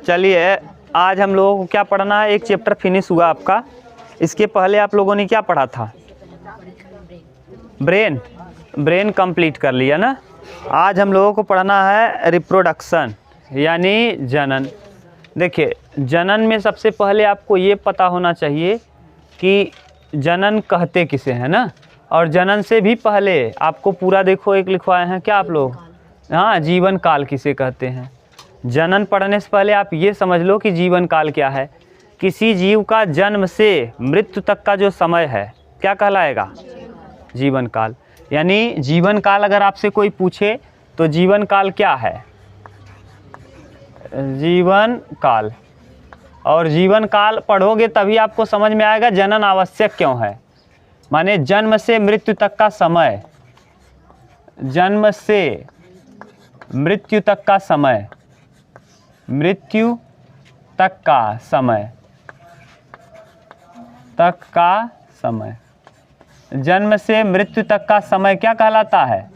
चलिए आज हम लोगों को क्या पढ़ना है, एक चैप्टर फिनिश हुआ आपका। इसके पहले आप लोगों ने क्या पढ़ा था? ब्रेन कंप्लीट कर लिया ना। आज हम लोगों को पढ़ना है रिप्रोडक्शन यानी जनन। देखिए जनन में सबसे पहले आपको ये पता होना चाहिए कि जनन कहते किसे हैं ना। और जनन से भी पहले आपको पूरा देखो एक लिखवाए हैं क्या आप लोग, हाँ, जीवन काल किसे कहते हैं। जनन पढ़ने से पहले आप ये समझ लो कि जीवन काल क्या है। किसी जीव का जन्म से मृत्यु तक का जो समय है क्या कहलाएगा? जीवन काल। यानी जीवन काल अगर आपसे कोई पूछे तो जीवन काल क्या है? जीवन काल। और जीवन काल पढ़ोगे तभी आपको समझ में आएगा जनन आवश्यक क्यों है। माने जन्म से मृत्यु तक का समय, जन्म से मृत्यु तक का समय, मृत्यु तक का समय, जन्म से मृत्यु तक का समय क्या कहलाता है?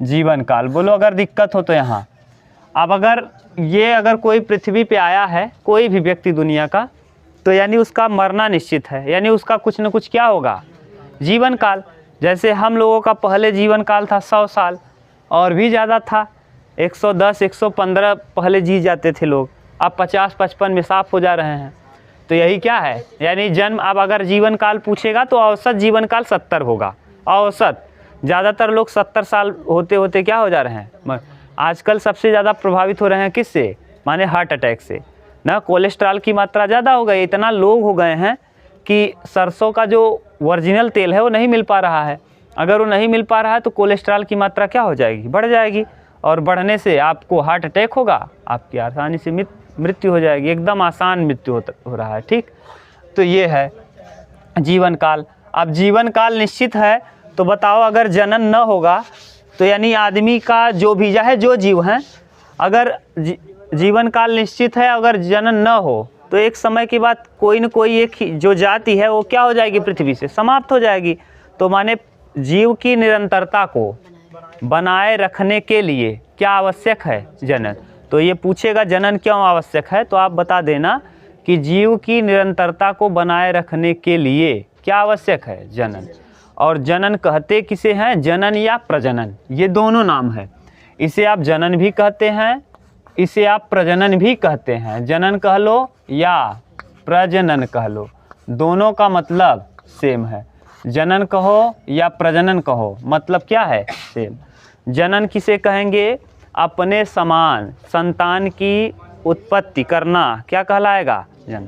जीवन काल। बोलो अगर दिक्कत हो तो यहाँ। अब अगर कोई पृथ्वी पे आया है, कोई भी व्यक्ति दुनिया का, तो यानी उसका मरना निश्चित है, यानी उसका कुछ न कुछ क्या होगा? जीवन काल। जैसे हम लोगों का पहले जीवन काल था 100 साल और भी ज़्यादा था, 110 115 पहले जी जाते थे लोग, अब 50-55 में साफ हो जा रहे हैं। तो यही क्या है, यानी जन्म। अब अगर जीवन काल पूछेगा तो औसत जीवन काल 70 होगा, औसत। ज़्यादातर लोग 70 साल होते होते क्या हो जा रहे हैं? आजकल सबसे ज़्यादा प्रभावित हो रहे हैं किससे? माने हार्ट अटैक से ना। कोलेस्ट्रॉल की मात्रा ज़्यादा हो गई, इतना लोग हो गए हैं कि सरसों का जो ओरिजिनल तेल है वो नहीं मिल पा रहा है। अगर वो नहीं मिल पा रहा है तो कोलेस्ट्रॉल की मात्रा क्या हो जाएगी? बढ़ जाएगी, और बढ़ने से आपको हार्ट अटैक होगा, आपकी आसानी से मृत्यु हो जाएगी। एकदम आसान मृत्यु हो रहा है। ठीक, तो ये है जीवन काल। अब जीवन काल निश्चित है तो बताओ अगर जनन न होगा तो यानी आदमी का जो भी है, जो जीव हैं, अगर जीवन काल निश्चित है, अगर जनन न हो तो एक समय के बाद कोई न कोई एक जो जाति है वो क्या हो जाएगी? पृथ्वी से समाप्त हो जाएगी। तो माने जीव की निरंतरता को बनाए रखने के लिए क्या आवश्यक है? जनन। तो ये पूछेगा जनन क्यों आवश्यक है, तो आप बता देना कि जीव की निरंतरता को बनाए रखने के लिए क्या आवश्यक है? जनन। और जनन कहते किसे हैं? जनन या प्रजनन, ये दोनों नाम है। इसे आप जनन भी कहते हैं, इसे आप प्रजनन भी कहते हैं। जनन कह लो या प्रजनन कह लो, दोनों का मतलब सेम है। जनन कहो या प्रजनन कहो, मतलब क्या है? सेम। जनन किसे कहेंगे? अपने समान संतान की उत्पत्ति करना क्या कहलाएगा? जनन।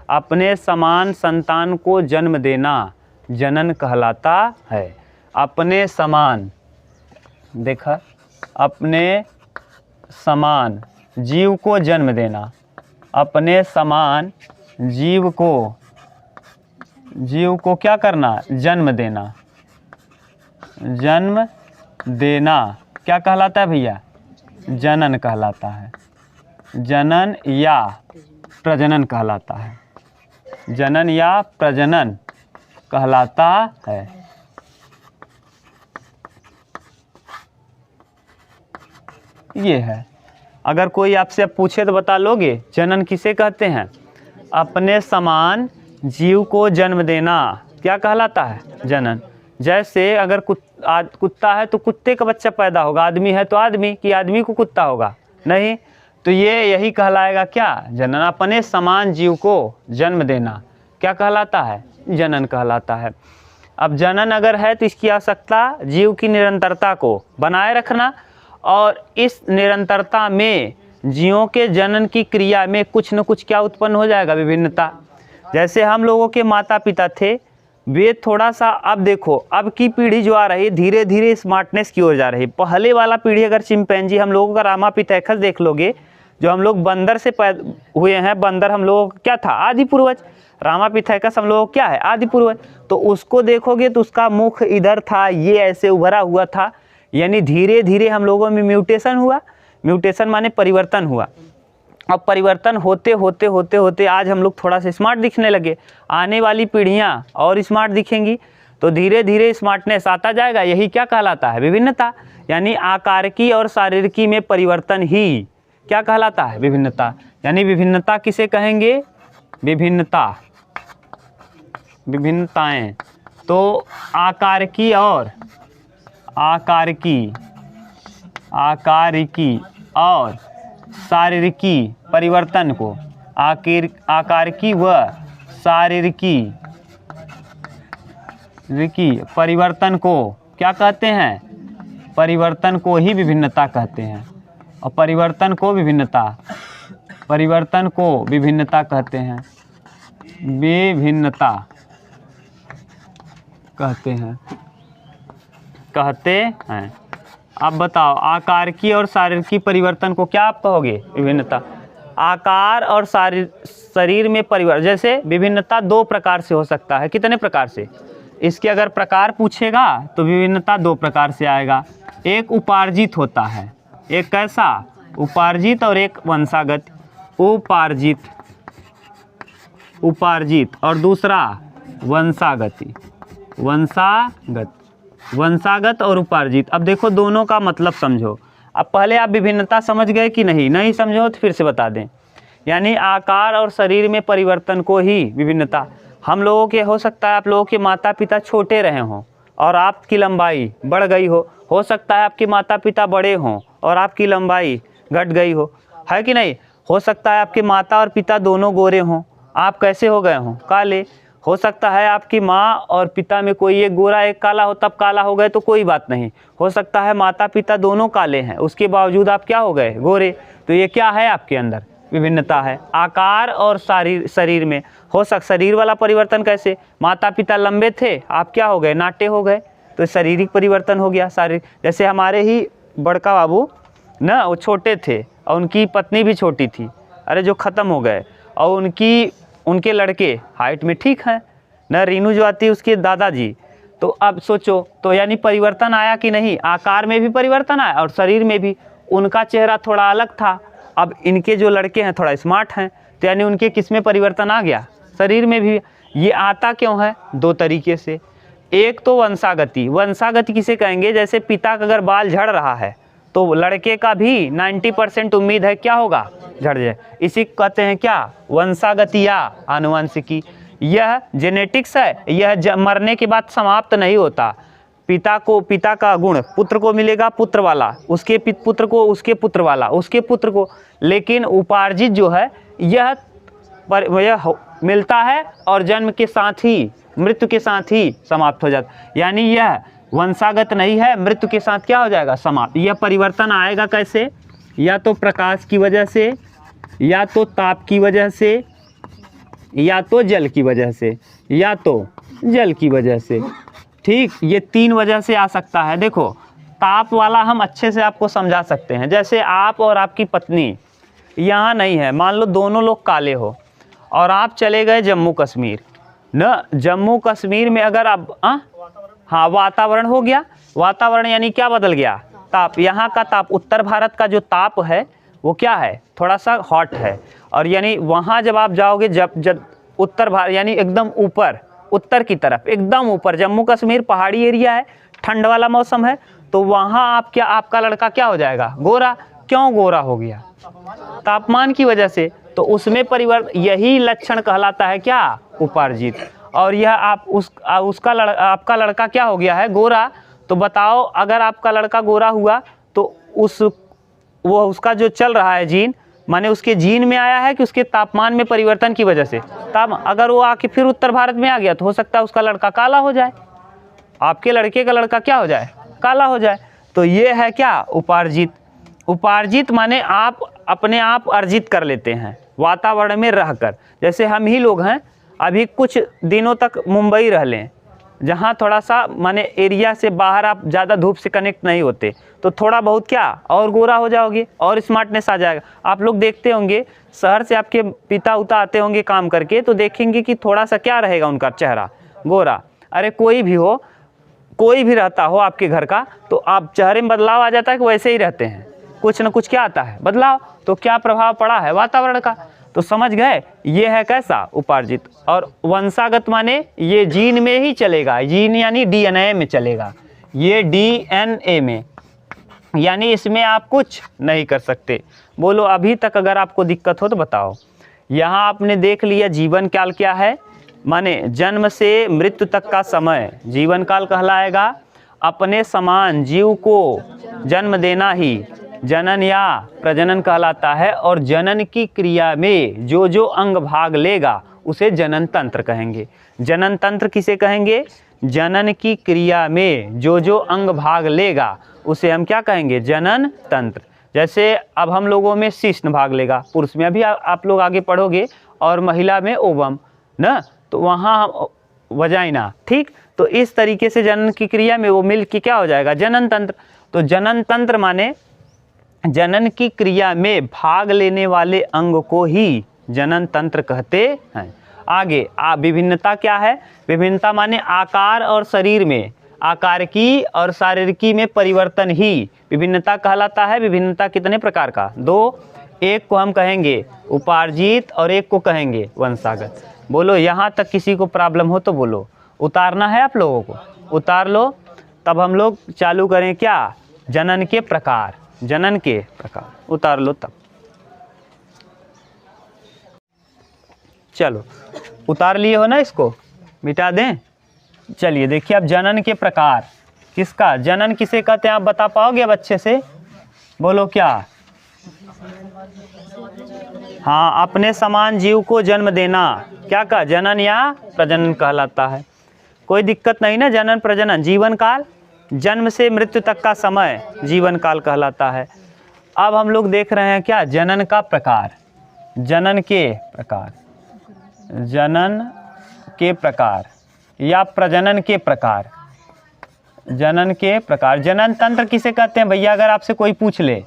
अपने समान संतान को जन्म देना जनन कहलाता है। अपने समान, देखा, अपने समान जीव को जन्म देना, अपने समान जीव को क्या करना? जन्म देना। जन्म देना क्या कहलाता है भैया? जनन कहलाता है। जनन या प्रजनन कहलाता है। जनन या प्रजनन कहलाता है। ये है। अगर कोई आपसे अब पूछे तो बता लोगे जनन किसे कहते हैं? अपने समान जीव को जन्म देना क्या कहलाता है? जनन। जैसे अगर कुत्ता है तो कुत्ते का बच्चा पैदा होगा, आदमी है तो आदमी की आदमी को कुत्ता होगा नहीं, तो ये यही कहलाएगा क्या? जनन। अपने समान जीव को जन्म देना क्या कहलाता है? जनन कहलाता है। अब जनन अगर है तो इसकी आवश्यकता जीव की निरंतरता को बनाए रखना, और इस निरंतरता में जीवों के जनन की क्रिया में कुछ न कुछ क्या उत्पन्न हो जाएगा? विभिन्नता। जैसे हम लोगों के माता पिता थे, वे थोड़ा सा, अब देखो अब की पीढ़ी जो आ रही है धीरे धीरे स्मार्टनेस की ओर जा रही है। पहले वाला पीढ़ी अगर चिंपैंजी, हम लोगों का रामापिथेकस देख लोगे, जो हम लोग बंदर से पैदा हुए हैं, बंदर हम लोगों का क्या था? आदि पूर्वज। रामापिथेकस हम लोगों का क्या है? आदि पूर्वज। तो उसको देखोगे तो उसका मुख इधर था, ये ऐसे उभरा हुआ था, यानी धीरे धीरे हम लोगों में म्यूटेशन हुआ। म्यूटेशन माने परिवर्तन हुआ। अब परिवर्तन होते होते होते होते आज हम लोग थोड़ा सा स्मार्ट दिखने लगे। आने वाली पीढ़ियाँ और स्मार्ट दिखेंगी, तो धीरे धीरे स्मार्टनेस आता जाएगा। यही क्या कहलाता है? विभिन्नता। यानी आकारिकी और शारीरिकी में परिवर्तन ही क्या कहलाता है? विभिन्नता। यानी विभिन्नता किसे कहेंगे? विभिन्नता, विभिन्नताएं। तो आकारिकी और और शारीरिकी परिवर्तन को, आकारिकी व शारीरिकी परिवर्तन को क्या कहते हैं? परिवर्तन को ही विभिन्नता कहते हैं। और परिवर्तन को विभिन्नता कहते हैं, विभिन्नता कहते हैं। अब बताओ, आकारिकी और शारीरिकी परिवर्तन को क्या आप कहोगे? विभिन्नता। आकार और शरीर में परिवर्तन, जैसे विभिन्नता दो प्रकार से हो सकता है। कितने प्रकार से? इसके अगर प्रकार पूछेगा तो विभिन्नता दो प्रकार से आएगा। एक उपार्जित होता है, एक कैसा? उपार्जित, और एक वंशागत। उपार्जित और दूसरा वंशागत और उपार्जित। अब देखो दोनों का मतलब समझो। अब पहले आप विभिन्नता समझ गए कि नहीं समझो तो फिर से बता दें। यानी आकार और शरीर में परिवर्तन को ही विभिन्नता। हम लोगों के हो सकता है आप लोगों के माता पिता छोटे रहे हों और आपकी लंबाई बढ़ गई हो सकता है आपके माता पिता बड़े हों और आपकी लंबाई घट गई हो, है कि नहीं? हो सकता है आपके माता और पिता दोनों गोरे हों, आप कैसे हो गए हों? काले। हो सकता है आपकी माँ और पिता में कोई एक गोरा एक काला हो, तब काला हो गए तो कोई बात नहीं। हो सकता है माता पिता दोनों काले हैं, उसके बावजूद आप क्या हो गए? गोरे। तो ये क्या है? आपके अंदर विभिन्नता है। आकार और शरीर में शरीर वाला परिवर्तन कैसे? माता पिता लंबे थे, आप क्या हो गए? नाटे हो गए, तो शारीरिक परिवर्तन हो गया। शारीरिक, जैसे हमारे ही बड़का बाबू ना, वो छोटे थे और उनकी पत्नी भी छोटी थी, अरे जो ख़त्म हो गए। और उनके लड़के हाइट में ठीक हैं ना, रीनू जो आती है उसके दादाजी। तो अब सोचो, तो यानी परिवर्तन आया कि नहीं? आकार में भी परिवर्तन आया और शरीर में भी। उनका चेहरा थोड़ा अलग था, अब इनके जो लड़के हैं थोड़ा स्मार्ट हैं, तो यानी उनके किस में परिवर्तन आ गया? शरीर में भी। ये आता क्यों है? दो तरीके से। एक तो वंशागति किसे कहेंगे? जैसे पिता का अगर बाल झड़ रहा है तो लड़के का भी 90% उम्मीद है क्या होगा? झड़ जाए। इसी को कहते हैं क्या? वंशागति या आनुवंशिकी। यह जेनेटिक्स है, यह मरने के बाद समाप्त नहीं होता। पिता का गुण पुत्र को मिलेगा, पुत्र वाला उसके पुत्र को, उसके पुत्र वाला उसके पुत्र को। लेकिन उपार्जित जो है यह मिलता है और जन्म के साथ ही, मृत्यु के साथ ही समाप्त हो जाता। यानी यह वंशागत नहीं है, मृत्यु के साथ क्या हो जाएगा? समाप्त। यह परिवर्तन आएगा कैसे? या तो प्रकाश की वजह से, या तो ताप की वजह से, या तो जल की वजह से, ठीक। ये तीन वजह से आ सकता है। देखो, ताप वाला हम अच्छे से आपको समझा सकते हैं। जैसे आप और आपकी पत्नी यहाँ नहीं है, मान लो दोनों लोग काले हो और आप चले गए जम्मू कश्मीर न। जम्मू कश्मीर में अगर आप हाँ, वातावरण हो गया। वातावरण यानी क्या बदल गया? ताप। यहाँ का ताप, उत्तर भारत का जो ताप है वो क्या है? थोड़ा सा हॉट है। और यानी वहाँ जब आप जाओगे, जब उत्तर भारत यानी एकदम ऊपर, उत्तर की तरफ एकदम ऊपर, जम्मू कश्मीर पहाड़ी एरिया है, ठंड वाला मौसम है, तो वहाँ आपका लड़का क्या हो जाएगा? गोरा। क्यों गोरा हो गया? तापमान की वजह से। तो उसमें परिवर्तन, यही लक्षण कहलाता है क्या? उपार्जित। और यह आपका लड़का क्या हो गया है? गोरा। तो बताओ, अगर आपका लड़का गोरा हुआ तो उसका जो चल रहा है जीन, माने उसके जीन में आया है कि उसके तापमान में परिवर्तन की वजह से? अगर वो आके फिर उत्तर भारत में आ गया तो हो सकता है उसका लड़का काला हो जाए, आपके लड़के का लड़का क्या हो जाए? काला हो जाए। तो ये है क्या? उपार्जित। उपार्जित माने आप अपने आप अर्जित कर लेते हैं वातावरण में रहकर। जैसे हम ही लोग हैं, अभी कुछ दिनों तक मुंबई रह लें, जहाँ थोड़ा सा माने एरिया से बाहर आप ज़्यादा धूप से कनेक्ट नहीं होते, तो थोड़ा बहुत क्या और गोरा हो जाओगे और स्मार्टनेस आ जाएगा। आप लोग देखते होंगे, शहर से आपके पिता उता आते होंगे काम करके, तो देखेंगे कि थोड़ा सा क्या रहेगा उनका चेहरा? गोरा। अरे कोई भी हो, कोई भी रहता हो आपके घर का, तो आप चेहरे में बदलाव आ जाता है कि वैसे ही रहते हैं? कुछ न कुछ क्या आता है? बदलाव। तो क्या प्रभाव पड़ा है? वातावरण का। तो समझ गए, ये है कैसा? उपार्जित। और वंशागत माने ये जीन में ही चलेगा, जीन यानी डीएनए में चलेगा, ये डीएनए में, यानी इसमें आप कुछ नहीं कर सकते। बोलो अभी तक अगर आपको दिक्कत हो तो बताओ। यहाँ आपने देख लिया जीवन काल क्या है, माने जन्म से मृत्यु तक का समय जीवन काल कहलाएगा। अपने समान जीव को जन्म देना ही जनन या प्रजनन कहलाता है। और जनन की क्रिया में जो जो अंग भाग लेगा उसे जनन तंत्र कहेंगे। जनन तंत्र किसे कहेंगे? जनन की क्रिया में जो जो अंग भाग लेगा उसे हम क्या कहेंगे? जनन तंत्र। जैसे अब हम लोगों में शिश्न भाग लेगा, पुरुष में अभी आप लोग आगे पढ़ोगे, और महिला में ओवम ना, तो वहाँ वजाइना, ठीक। तो इस तरीके से जनन की क्रिया में वो मिल के क्या हो जाएगा? जनन तंत्र। तो जनन तंत्र माने जनन की क्रिया में भाग लेने वाले अंग को ही जनन तंत्र कहते हैं। आगे विभिन्नता क्या है? विभिन्नता माने आकार और शरीर में, आकार की और शारीरिकी में परिवर्तन ही विभिन्नता कहलाता है। विभिन्नता कितने प्रकार का? दो। एक को हम कहेंगे उपार्जित और एक को कहेंगे वंशागत। बोलो यहाँ तक किसी को प्रॉब्लम हो तो बोलो, उतारना है आप लोगों को, उतार लो। तब हम लोग चालू करें क्या? जनन के प्रकार, जनन के प्रकार उतार लो तब। चलो उतार लिए हो ना, इसको मिटा दें। चलिए देखिए अब जनन के प्रकार किसका, जनन किसे कहते हैं आप बता पाओगे अब अच्छे से? बोलो क्या? हाँ, अपने समान जीव को जन्म देना क्या का जनन या प्रजनन कहलाता है। कोई दिक्कत नहीं ना। जनन प्रजनन जीवन काल, जन्म से मृत्यु तक का समय जीवन काल कहलाता है। अब हम लोग देख रहे हैं क्या? जनन का प्रकार, जनन के प्रकार, जनन के प्रकार या प्रजनन के प्रकार, जनन के प्रकार। जनन तंत्र किसे कहते हैं भैया? अगर आपसे कोई पूछ ले,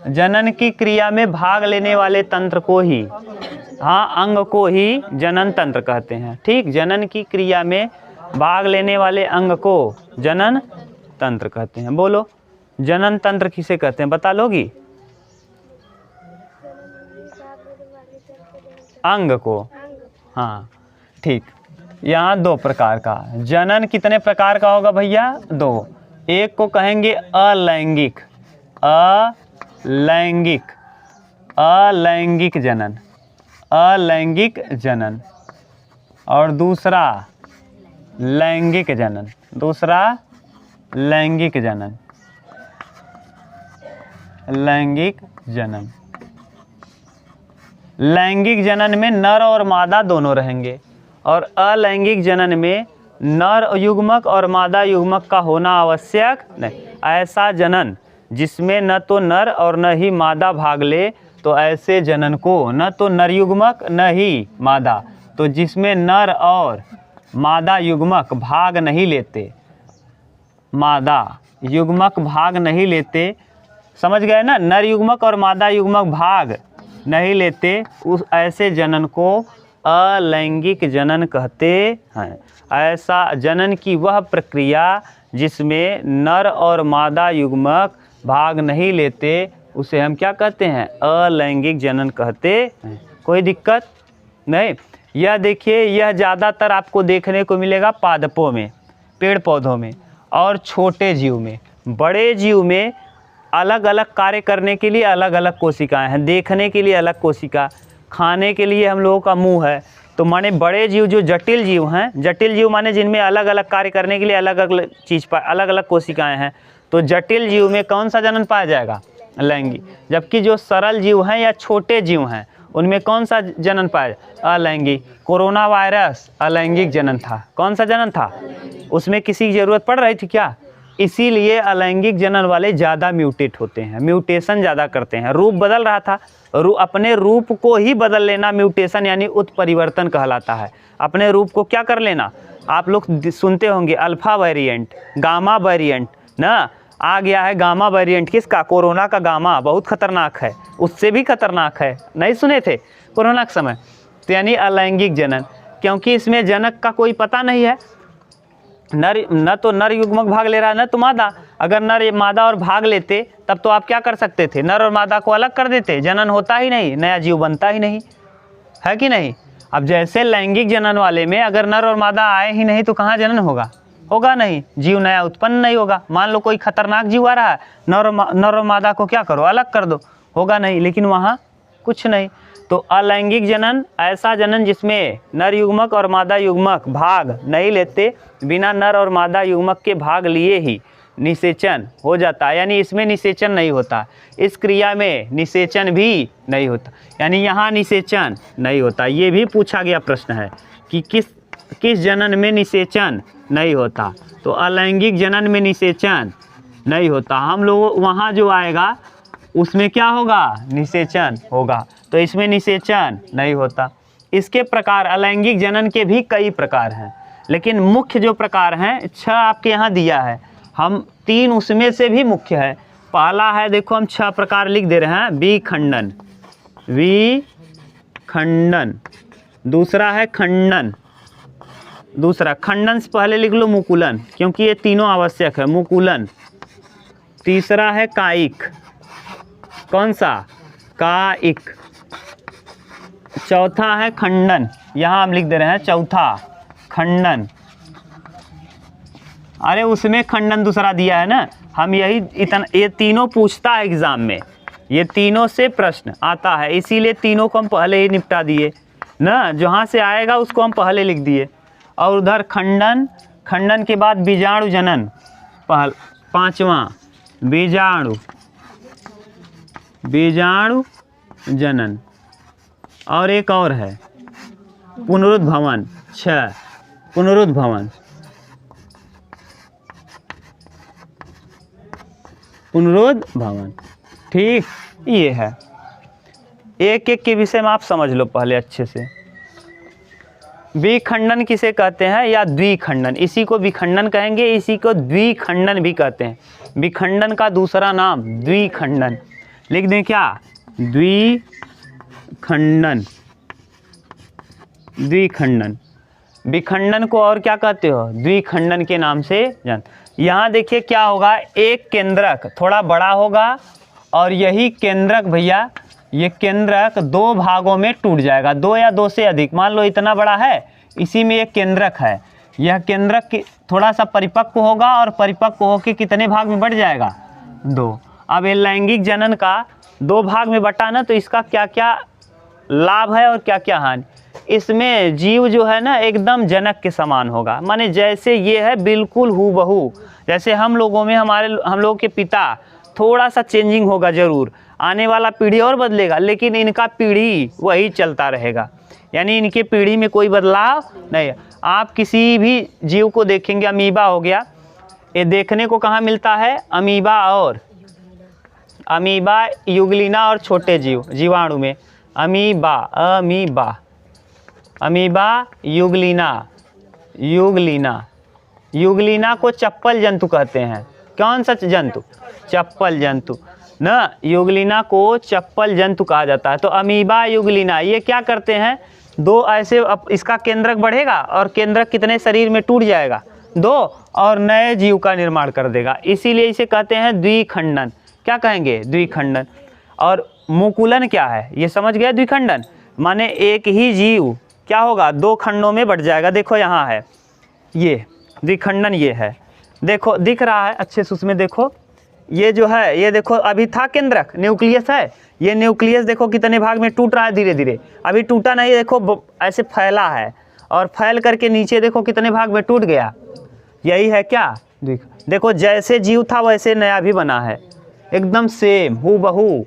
जनन की क्रिया में भाग लेने वाले तंत्र को ही, अंग को ही जनन तंत्र कहते हैं, ठीक। जनन की क्रिया में भाग लेने वाले अंग को जनन तंत्र कहते हैं। बोलो जनन तंत्र किसे कहते हैं? बता लोगी? अंग को, हाँ ठीक। यहाँ दो प्रकार का जनन, कितने प्रकार का होगा भैया? दो। एक को कहेंगे अलैंगिक, अलैंगिक, अलैंगिक जनन, अलैंगिक जनन। और दूसरा लैंगिक जनन, दूसरा लैंगिक जनन, लैंगिक जनन। लैंगिक जनन में नर और मादा दोनों रहेंगे, और अलैंगिक जनन में नर युग्मक और मादा युग्मक का होना आवश्यक नहीं। ऐसा जनन जिसमें न तो नर और न ही मादा भाग ले, तो ऐसे जनन को न तो नर युग्मक न ही मादा, तो जिसमें नर और मादा युग्मक भाग नहीं लेते, मादा युग्मक भाग नहीं लेते, समझ गए ना? नर युग्मक और मादा युग्मक भाग नहीं लेते, उस ऐसे जनन को अलैंगिक जनन कहते हैं। ऐसा जनन की वह प्रक्रिया जिसमें नर और मादा युग्मक भाग नहीं लेते, उसे हम क्या कहते हैं? अलैंगिक जनन कहते हैं। कोई दिक्कत नहीं। यह देखिए, यह ज़्यादातर आपको देखने को मिलेगा पादपों में, पेड़ पौधों में और छोटे जीव में। बड़े जीव में अलग अलग कार्य करने के लिए अलग अलग कोशिकाएं हैं, देखने के लिए अलग कोशिका, खाने के लिए हम लोगों का मुंह है। तो माने बड़े जीव जो जटिल जीव हैं, जटिल जीव माने जिनमें अलग अलग कार्य करने के लिए अलग अलग चीज़ पर अलग अलग कोशिकाएं हैं, तो जटिल जीव में कौन सा जनन पाया जाएगा? अलैंगिक। जबकि जो सरल जीव हैं या छोटे जीव हैं, उनमें कौन सा जनन पाया? अलैंगिक। कोरोना वायरस अलैंगिक जनन था। कौन सा जनन था? उसमें किसी की ज़रूरत पड़ रही थी क्या? इसीलिए अलैंगिक जनन वाले ज़्यादा म्यूटेट होते हैं, म्यूटेशन ज़्यादा करते हैं। रूप बदल रहा था, अपने रूप को ही बदल लेना म्यूटेशन यानी उत्परिवर्तन कहलाता है। अपने रूप को क्या कर लेना? आप लोग सुनते होंगे अल्फा वेरिएंट, गामा वेरिएंट ना, आ गया है गामा वेरिएंट। किसका? कोरोना का गामा बहुत खतरनाक है, उससे भी खतरनाक है। नहीं सुने थे कोरोना के समय? तो यानी अलैंगिक जनन, क्योंकि इसमें जनक का कोई पता नहीं है। नर न तो नर युग्मक भाग ले रहा है न तो मादा। अगर नर मादा और भाग लेते तब तो आप क्या कर सकते थे? नर और मादा को अलग कर देते, जनन होता ही नहीं, नया जीव बनता ही नहीं, है कि नहीं? अब जैसे लैंगिक जनन वाले में अगर नर और मादा आए ही नहीं तो कहाँ जनन होगा? होगा नहीं, जीव नया उत्पन्न नहीं होगा। मान लो कोई खतरनाक जीव आ रहा है, नर और मादा को क्या करो, अलग कर दो, होगा नहीं, लेकिन वहाँ कुछ नहीं। तो अलैंगिक जनन ऐसा जनन जिसमें नर युग्मक और मादा युग्मक भाग नहीं लेते, बिना नर और मादा युग्मक के भाग लिए ही निषेचन हो जाता है, यानी इसमें निषेचन नहीं होता, इस क्रिया में निषेचन भी नहीं होता, यानी यहाँ निषेचन नहीं होता। ये भी पूछा गया प्रश्न है कि किस जनन में निषेचन नहीं होता, तो अलैंगिक जनन में निषेचन नहीं होता। हम लोग वहाँ जो आएगा उसमें क्या होगा, निषेचन होगा, तो इसमें निषेचन नहीं होता। इसके प्रकार अलैंगिक जनन के भी कई प्रकार हैं, लेकिन मुख्य जो प्रकार हैं 6 आपके यहाँ दिया है, हम 3 उसमें से भी मुख्य है। पहला है, देखो हम 6 प्रकार लिख दे रहे हैं, विखंडन, विखंडन। दूसरा है खंडन, दूसरा खंडन से पहले लिख लो मुकुलन, क्योंकि ये तीनों आवश्यक है, मुकुलन। तीसरा है कायिक, कौन सा, कायिक। चौथा है खंडन, यहाँ हम लिख दे रहे हैं चौथा खंडन। अरे उसमें खंडन दूसरा दिया है ना, हम यही इतना, ये तीनों पूछता है एग्जाम में, ये तीनों से प्रश्न आता है, इसीलिए तीनों को हम पहले ही निपटा दिए ना, जहाँ से आएगा उसको हम पहले लिख दिए। और उधर खंडन, खंडन के बाद बीजाणु जनन, पांचवा बीजाणु, बीजाणु जनन। और एक और है पुनरुद्भवन, 6 पुनरुद्भवन, पुनरुद्भवन, ठीक। ये है, एक एक के विषय में आप समझ लो पहले अच्छे से। विखंडन किसे कहते हैं, या द्विखंडन, इसी को विखंडन कहेंगे, इसी को द्विखंडन भी कहते हैं। विखंडन का दूसरा नाम द्विखंडन, लिख दें क्या, द्विखंडन, द्विखंडन। विखंडन को और क्या कहते हो, द्विखंडन के नाम से जान। यहाँ देखिए क्या होगा, एक केंद्रक थोड़ा बड़ा होगा, और यही केंद्रक भैया, ये केंद्रक 2 भागों में टूट जाएगा, 2 या 2 से अधिक। मान लो इतना बड़ा है, इसी में एक केंद्रक है, यह केंद्रक थोड़ा सा परिपक्व होगा, और परिपक्व होकर कितने भाग में बढ़ जाएगा, 2। अब ये लैंगिक जनन का 2 भाग में बटा ना, तो इसका क्या क्या लाभ है और क्या क्या हानि। इसमें जीव जो है ना एकदम जनक के समान होगा, माने जैसे ये है बिल्कुल हूबहू, जैसे हम लोगों में हम लोग के पिता, थोड़ा सा चेंजिंग होगा जरूर, आने वाला पीढ़ी और बदलेगा, लेकिन इनका पीढ़ी वही चलता रहेगा, यानी इनके पीढ़ी में कोई बदलाव नहीं। आप किसी भी जीव को देखेंगे, अमीबा हो गया, ये देखने को कहाँ मिलता है, अमीबा और अमीबा, युगलिना और छोटे जीव, जीवाणु में amoeba, amoeba, amoeba, Euglena, Euglena, Euglena को चप्पल जंतु कहते हैं। कौन सा जंतु, चप्पल जंतु ना, युगलिना को चप्पल जंतु कहा जाता है। तो अमीबा, युगलिना, ये क्या करते हैं, 2 ऐसे, इसका केंद्रक बढ़ेगा और केंद्रक कितने शरीर में टूट जाएगा, 2, और नए जीव का निर्माण कर देगा, इसीलिए इसे कहते हैं द्विखंडन। क्या कहेंगे, द्विखंडन। और मुकुलन क्या है, ये समझ गए, द्विखंडन माने एक ही जीव क्या होगा, 2 खंडों में बढ़ जाएगा। देखो यहाँ है, ये द्विखंडन, ये है, देखो दिख रहा है अच्छे से, उसमें देखो ये जो है, ये देखो अभी था केंद्रक, न्यूक्लियस है, ये न्यूक्लियस देखो कितने भाग में टूट रहा है धीरे धीरे, अभी टूटा नहीं, देखो ऐसे फैला है, और फैल करके नीचे देखो कितने भाग में टूट गया, यही है क्या, देखो जैसे जीव था वैसे नया भी बना है, एकदम सेम हूबहू,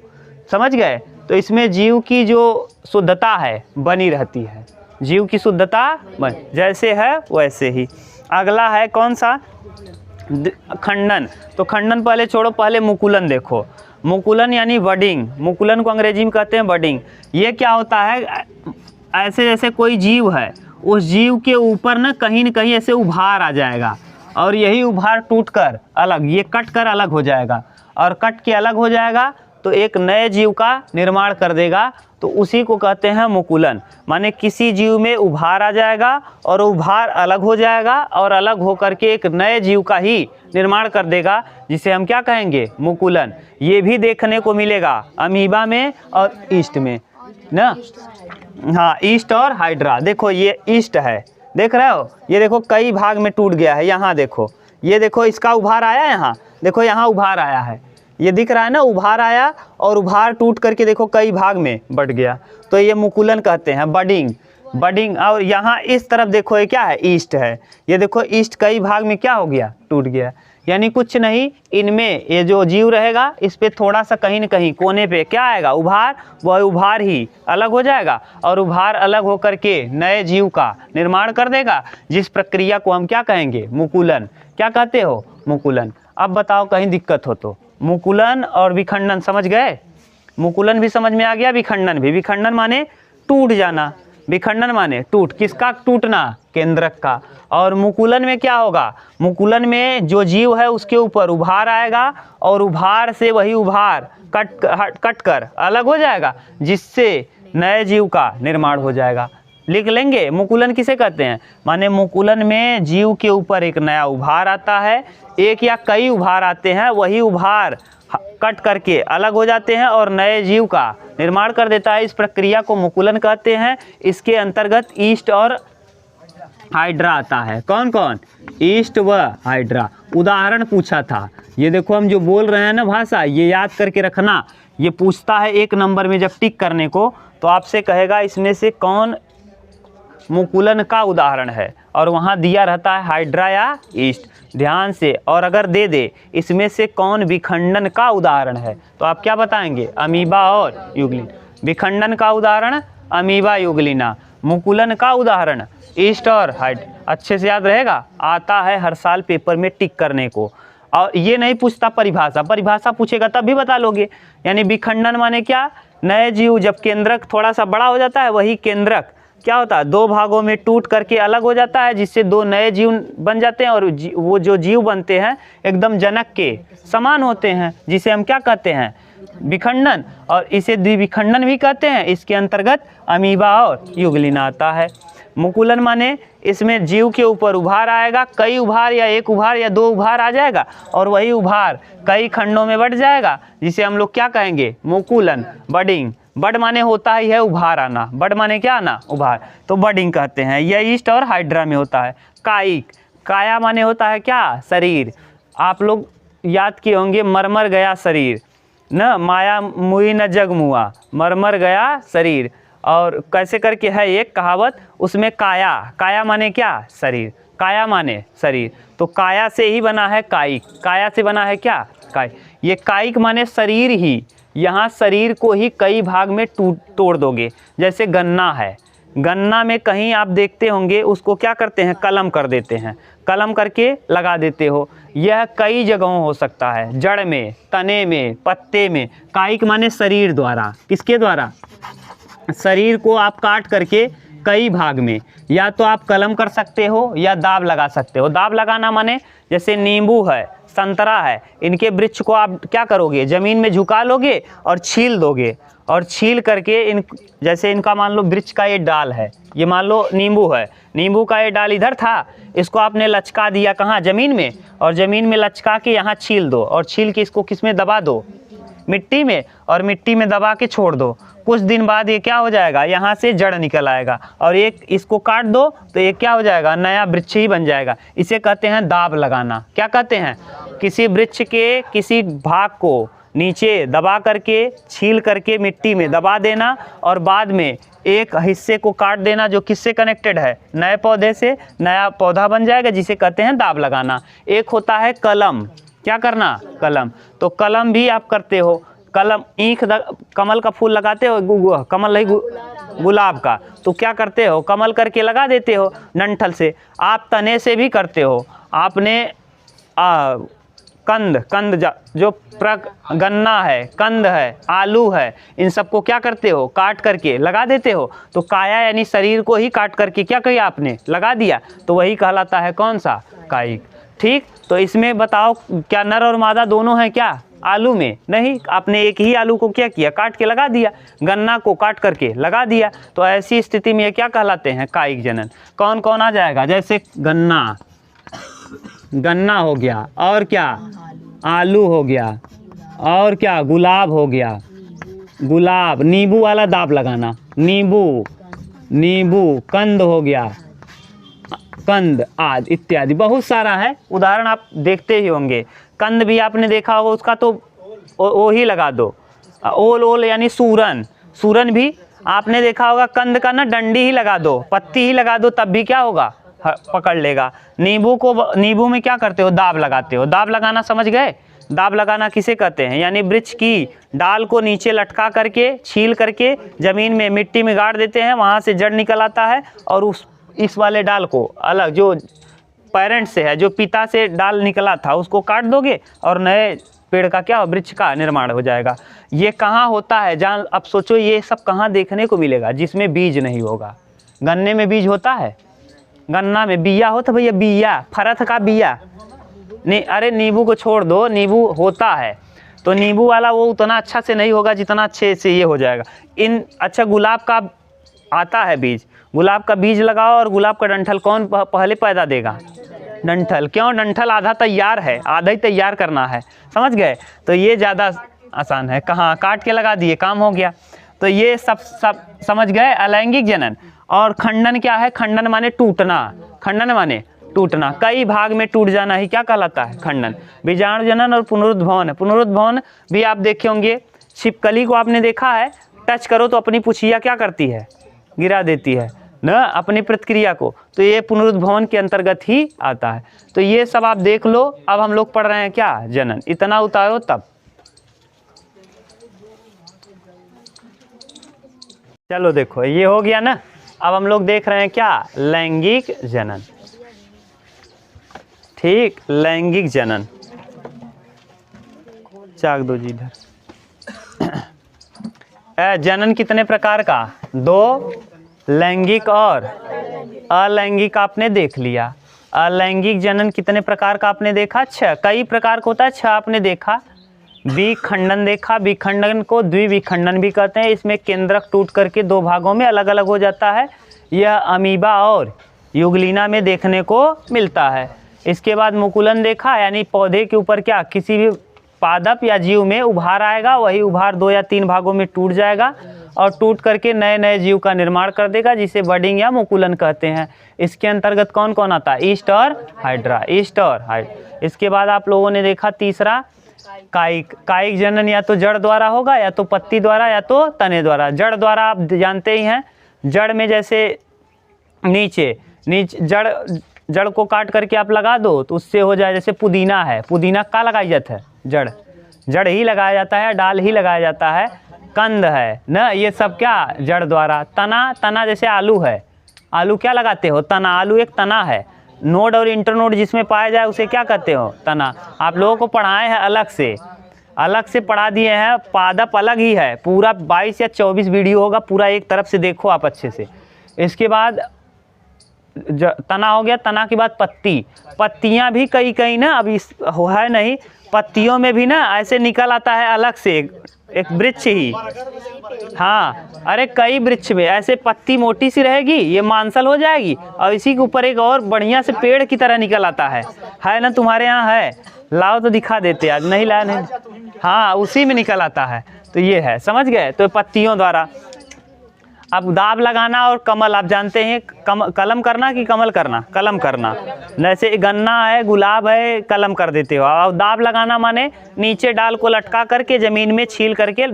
समझ गए। तो इसमें जीव की जो शुद्धता है बनी रहती है, जीव की शुद्धता जैसे है वैसे ही। अगला है कौन सा, खंडन। तो खंडन पहले छोड़ो, पहले मुकुलन देखो, मुकुलन यानी बडिंग, मुकुलन को अंग्रेजी में कहते हैं बडिंग। ये क्या होता है, ऐसे जैसे कोई जीव है, उस जीव के ऊपर ना कहीं ऐसे उभार आ जाएगा, और यही उभार टूटकर अलग, ये कट कर अलग हो जाएगा, और कट के अलग हो जाएगा तो एक नए जीव का निर्माण कर देगा, तो उसी को कहते हैं मुकुलन। माने किसी जीव में उभार आ जाएगा और उभार अलग हो जाएगा, और अलग होकर के एक नए जीव का ही निर्माण कर देगा, जिसे हम क्या कहेंगे, मुकुलन। ये भी देखने को मिलेगा अमीबा में और ईस्ट में ना, हाँ ईस्ट और हाइड्रा। देखो ये ईस्ट है, देख रहे हो, ये देखो कई भाग में टूट गया है। यहाँ देखो, ये देखो इसका उभार आया, यहाँ देखो यहाँ उभार आया है, ये दिख रहा है ना, उभार आया और उभार टूट करके देखो कई भाग में बढ़ गया, तो ये मुकुलन कहते हैं, बडिंग। बडिंग। और यहाँ इस तरफ देखो ये क्या है, ईस्ट है, ये देखो ईस्ट कई भाग में क्या हो गया, टूट गया। यानी कुछ नहीं, इनमें ये जो जीव रहेगा इस पे थोड़ा सा कहीं न कहीं कोने पे क्या आएगा, उभार, वह उभार ही अलग हो जाएगा और उभार अलग होकर के नए जीव का निर्माण कर देगा, जिस प्रक्रिया को हम क्या कहेंगे, मुकुलन। क्या कहते हो, मुकुलन। अब बताओ कहीं दिक्कत हो तो। मुकुलन और विखंडन समझ गए, मुकुलन भी समझ में आ गया, विखंडन भी। विखंडन माने टूट जाना, विखंडन माने टूट, किसका टूटना, केंद्रक का। और मुकुलन में क्या होगा, मुकुलन में जो जीव है उसके ऊपर उभार आएगा और उभार से वही उभार कट कर अलग हो जाएगा, जिससे नए जीव का निर्माण हो जाएगा। लिख लेंगे मुकुलन किसे कहते हैं, माने मुकुलन में जीव के ऊपर एक नया उभार आता है, एक या कई उभार आते हैं, वही उभार कट करके अलग हो जाते हैं और नए जीव का निर्माण कर देता है। इस प्रक्रिया को मुकुलन कहते हैं। इसके अंतर्गत ईस्ट और हाइड्रा आता है। कौन कौन, ईस्ट व हाइड्रा। उदाहरण पूछा था, ये देखो हम जो बोल रहे हैं ना भाषा, ये याद करके रखना। ये पूछता है 1 नंबर में जब टिक करने को, तो आपसे कहेगा इसमें से कौन मुकुलन का उदाहरण है, और वहाँ दिया रहता है हाइड्रा या ईस्ट, ध्यान से। और अगर दे दे इसमें से कौन विखंडन का उदाहरण है, तो आप क्या बताएंगे, अमीबा और यूग्लिन। विखंडन का उदाहरण अमीबा यूग्लिना, मुकुलन का उदाहरण ईस्ट और हाइड। अच्छे से याद रहेगा, आता है हर साल पेपर में टिक करने को। और ये नहीं पूछता परिभाषा, परिभाषा पूछेगा तब भी बता लोगे। यानी विखंडन माने क्या, नए जीव जब केंद्रक थोड़ा सा बड़ा हो जाता है, वही केंद्रक क्या होता है, 2 भागों में टूट करके अलग हो जाता है, जिससे 2 नए जीव बन जाते हैं। और वो जो जीव बनते हैं एकदम जनक के समान होते हैं, जिसे हम क्या कहते हैं, विखंडन। और इसे द्विविखंडन भी कहते हैं। इसके अंतर्गत अमीबा और यूग्लिना आता है। मुकुलन माने इसमें जीव के ऊपर उभार आएगा, कई उभार या एक उभार या 2 उभार आ जाएगा, और वही उभार कई खंडों में बढ़ जाएगा, जिसे हम लोग क्या कहेंगे, मुकुलन, बडिंग। बड माने होता ही है उभार आना, बड माने क्या आना, उभार, तो बडिंग कहते हैं। यह ईस्ट और हाइड्रा में होता है। कायिक, काया माने होता है क्या, शरीर। आप लोग याद किए होंगे, मरमर गया शरीर न, माया मुई न जग मुआ, मरमर गया शरीर। और कैसे करके है एक कहावत, उसमें काया, काया माने क्या, शरीर, काया माने शरीर, तो काया से ही बना है कायिक, काया से बना है क्या, काय। ये कायिक माने शरीर ही, यहाँ शरीर को ही कई भाग में तोड़ दोगे। जैसे गन्ना है, गन्ना में कहीं आप देखते होंगे उसको क्या करते हैं, कलम कर देते हैं, कलम करके लगा देते हो। यह कई जगहों हो सकता है, जड़ में, तने में, पत्ते में। कायिक माने शरीर द्वारा, किसके द्वारा, शरीर को आप काट करके कई भाग में, या तो आप कलम कर सकते हो या दाब लगा सकते हो। दाब लगाना माने जैसे नींबू है, संतरा है, इनके वृक्ष को आप क्या करोगे, ज़मीन में झुका लोगे और छील दोगे, और छील करके इन, जैसे इनका मान लो वृक्ष का ये डाल है, ये मान लो नींबू है, नींबू का ये डाल इधर था, इसको आपने लचका दिया कहाँ, ज़मीन में, और ज़मीन में लचका के यहाँ छील दो, और छील के इसको किस में दबा दो, मिट्टी में, और मिट्टी में दबा के छोड़ दो। कुछ दिन बाद ये क्या हो जाएगा, यहाँ से जड़ निकल आएगा, और एक इसको काट दो तो ये क्या हो जाएगा, नया वृक्ष ही बन जाएगा। इसे कहते हैं दाब लगाना। क्या कहते हैं, किसी वृक्ष के किसी भाग को नीचे दबा करके, छील करके मिट्टी में दबा देना, और बाद में एक हिस्से को काट देना जो किससे कनेक्टेड है, नए पौधे से, नया पौधा बन जाएगा, जिसे कहते हैं दाब लगाना। एक होता है कलम, क्या करना, कलम, तो कलम भी आप करते हो। कलम, ईख कमल का फूल लगाते हो, कमल नहीं गुलाब का, तो क्या करते हो, कमल करके लगा देते हो डंठल से। आप तने से भी करते हो, आपने कंद जो गन्ना है, कंद है, आलू है, इन सबको क्या करते हो, काट करके लगा देते हो। तो काया यानी शरीर को ही काट करके क्या किया आपने, लगा दिया, तो वही कहलाता है कौन सा, कायिक। ठीक, तो इसमें बताओ क्या नर और मादा दोनों हैं क्या, आलू में नहीं, आपने एक ही आलू को क्या किया, काट के लगा दिया, गन्ना को काट करके लगा दिया, तो ऐसी स्थिति में ये क्या कहलाते हैं, कायिक जनन। कौन कौन आ जाएगा, जैसे गन्ना, गन्ना हो गया, और क्या, आलू हो गया, और क्या, गुलाब हो गया, गुलाब, नींबू वाला दाब लगाना, नींबू, नींबू, कंद हो गया, कंद आदि इत्यादि बहुत सारा है, उदाहरण आप देखते ही होंगे। कंद भी आपने देखा होगा, उसका तो ओ ही लगा दो, ओल ओल यानी सूरन, सूरन भी आपने देखा होगा। कंद का ना डंडी ही लगा दो, पत्ती ही लगा दो, तब भी क्या होगा, पकड़ लेगा। नींबू में क्या करते हो, दाब लगाते हो। दाब लगाना समझ गए, दाब लगाना किसे कहते हैं, यानी वृक्ष की डाल को नीचे लटका करके छील करके जमीन में मिट्टी में गाड़ देते हैं, वहाँ से जड़ निकल आता है और इस वाले डाल को अलग जो पेरेंट से है, जो पिता से डाल निकला था, उसको काट दोगे और नए पेड़ का क्या, वृक्ष का निर्माण हो जाएगा। ये कहाँ होता है जान, अब सोचो ये सब कहाँ देखने को मिलेगा, जिसमें बीज नहीं होगा। गन्ने में बीज होता है, गन्ना में बिया होता भैया, बिया फरत का बिया नहीं। अरे नींबू को छोड़ दो, नींबू होता है तो नींबू वाला वो उतना अच्छा से नहीं होगा जितना अच्छे से ये हो जाएगा। अच्छा गुलाब का आता है बीज, गुलाब का बीज लगाओ और गुलाब का डंठल कौन पहले पैदा देगा, डंठल। क्यों, डंठल आधा तैयार है, आधा ही तैयार करना है, समझ गए। तो ये ज़्यादा आसान है, कहाँ काट के लगा दिए, काम हो गया। तो ये सब समझ गए। अलैंगिक जनन और खंडन क्या है, खंडन माने टूटना, खंडन माने टूटना, कई भाग में टूट जाना ही क्या कहलाता है, खंडन। बीजाणु जनन और पुनरुद्भवन, पुनरुद्भवन भी आप देखे होंगे। छिपकली को आपने देखा है, टच करो तो अपनी पुछिया क्या करती है, गिरा देती है ना अपनी प्रतिक्रिया को, तो ये पुनरुद्भवन के अंतर्गत ही आता है। तो ये सब आप देख लो। अब हम लोग पढ़ रहे हैं क्या, जनन, इतना उतारो तब। चलो देखो ये हो गया ना। अब हम लोग देख रहे हैं क्या, लैंगिक जनन। ठीक, लैंगिक जनन, चाक दो जी इधर। जनन कितने प्रकार का, दो, लैंगिक और अलैंगिक आपने देख लिया। अलैंगिक जनन कितने प्रकार का आपने देखा, 6, कई प्रकार का होता है, 6 आपने देखा। विखंडन देखा, विखंडन को द्विविखंडन भी कहते हैं। इसमें केंद्रक टूट करके 2 भागों में अलग अलग हो जाता है। यह अमीबा और युगलिना में देखने को मिलता है। इसके बाद मुकुलन देखा, यानी पौधे के ऊपर क्या किसी भी पादप या जीव में उभार आएगा, वही उभार 2 या 3 भागों में टूट जाएगा और टूट करके नए नए जीव का निर्माण कर देगा, जिसे बडिंग या मुकुलन कहते हैं। इसके अंतर्गत कौन कौन आता है, ईस्ट और हाइड्रा, ईस्ट और हाइड्रा। इसके बाद आप लोगों ने देखा तीसरा कायिक। कायिक जनन या तो जड़ द्वारा होगा, या तो पत्ती द्वारा, या तो तने द्वारा। जड़ द्वारा आप जानते ही हैं, जड़ में जैसे नीचे जड़ को काट करके आप लगा दो तो उससे हो जाए, जैसे पुदीना है, पुदीना का लगाई जाता है, जड़ ही लगाया जाता है, डाल ही लगाया जाता है। कंद है ना, ये सब क्या, जड़ द्वारा। तना जैसे आलू है, आलू क्या लगाते हो, तना, आलू एक तना है। नोड और इंटरनोड जिसमें पाया जाए उसे क्या कहते हो, तना। आप लोगों को पढ़ाए हैं अलग से पढ़ा दिए हैं, पादप अलग ही है। पूरा 22 या 24 वीडियो होगा, पूरा एक तरफ से देखो आप अच्छे से। इसके बाद तना हो गया, तना के बाद पत्तियां भी कई ना, अभी है नहीं, पत्तियों में भी ना ऐसे निकल आता है अलग से एक वृक्ष ही। हाँ, अरे कई वृक्ष में ऐसे पत्ती मोटी सी रहेगी, ये मांसल हो जाएगी और इसी के ऊपर एक और बढ़िया से पेड़ की तरह निकल आता है ना, तुम्हारे यहाँ है, लाओ तो दिखा देते, आज नहीं लाया नहीं। हाँ, उसी में निकल आता है। तो ये है, समझ गए, तो पत्तियों द्वारा। अब दाब लगाना और कमल, आप जानते हैं कलम करना कि कमल करना, कलम करना। जैसे गन्ना है, गुलाब है, कलम कर देते हो। और दाब लगाना माने नीचे डाल को लटका करके जमीन में छील करके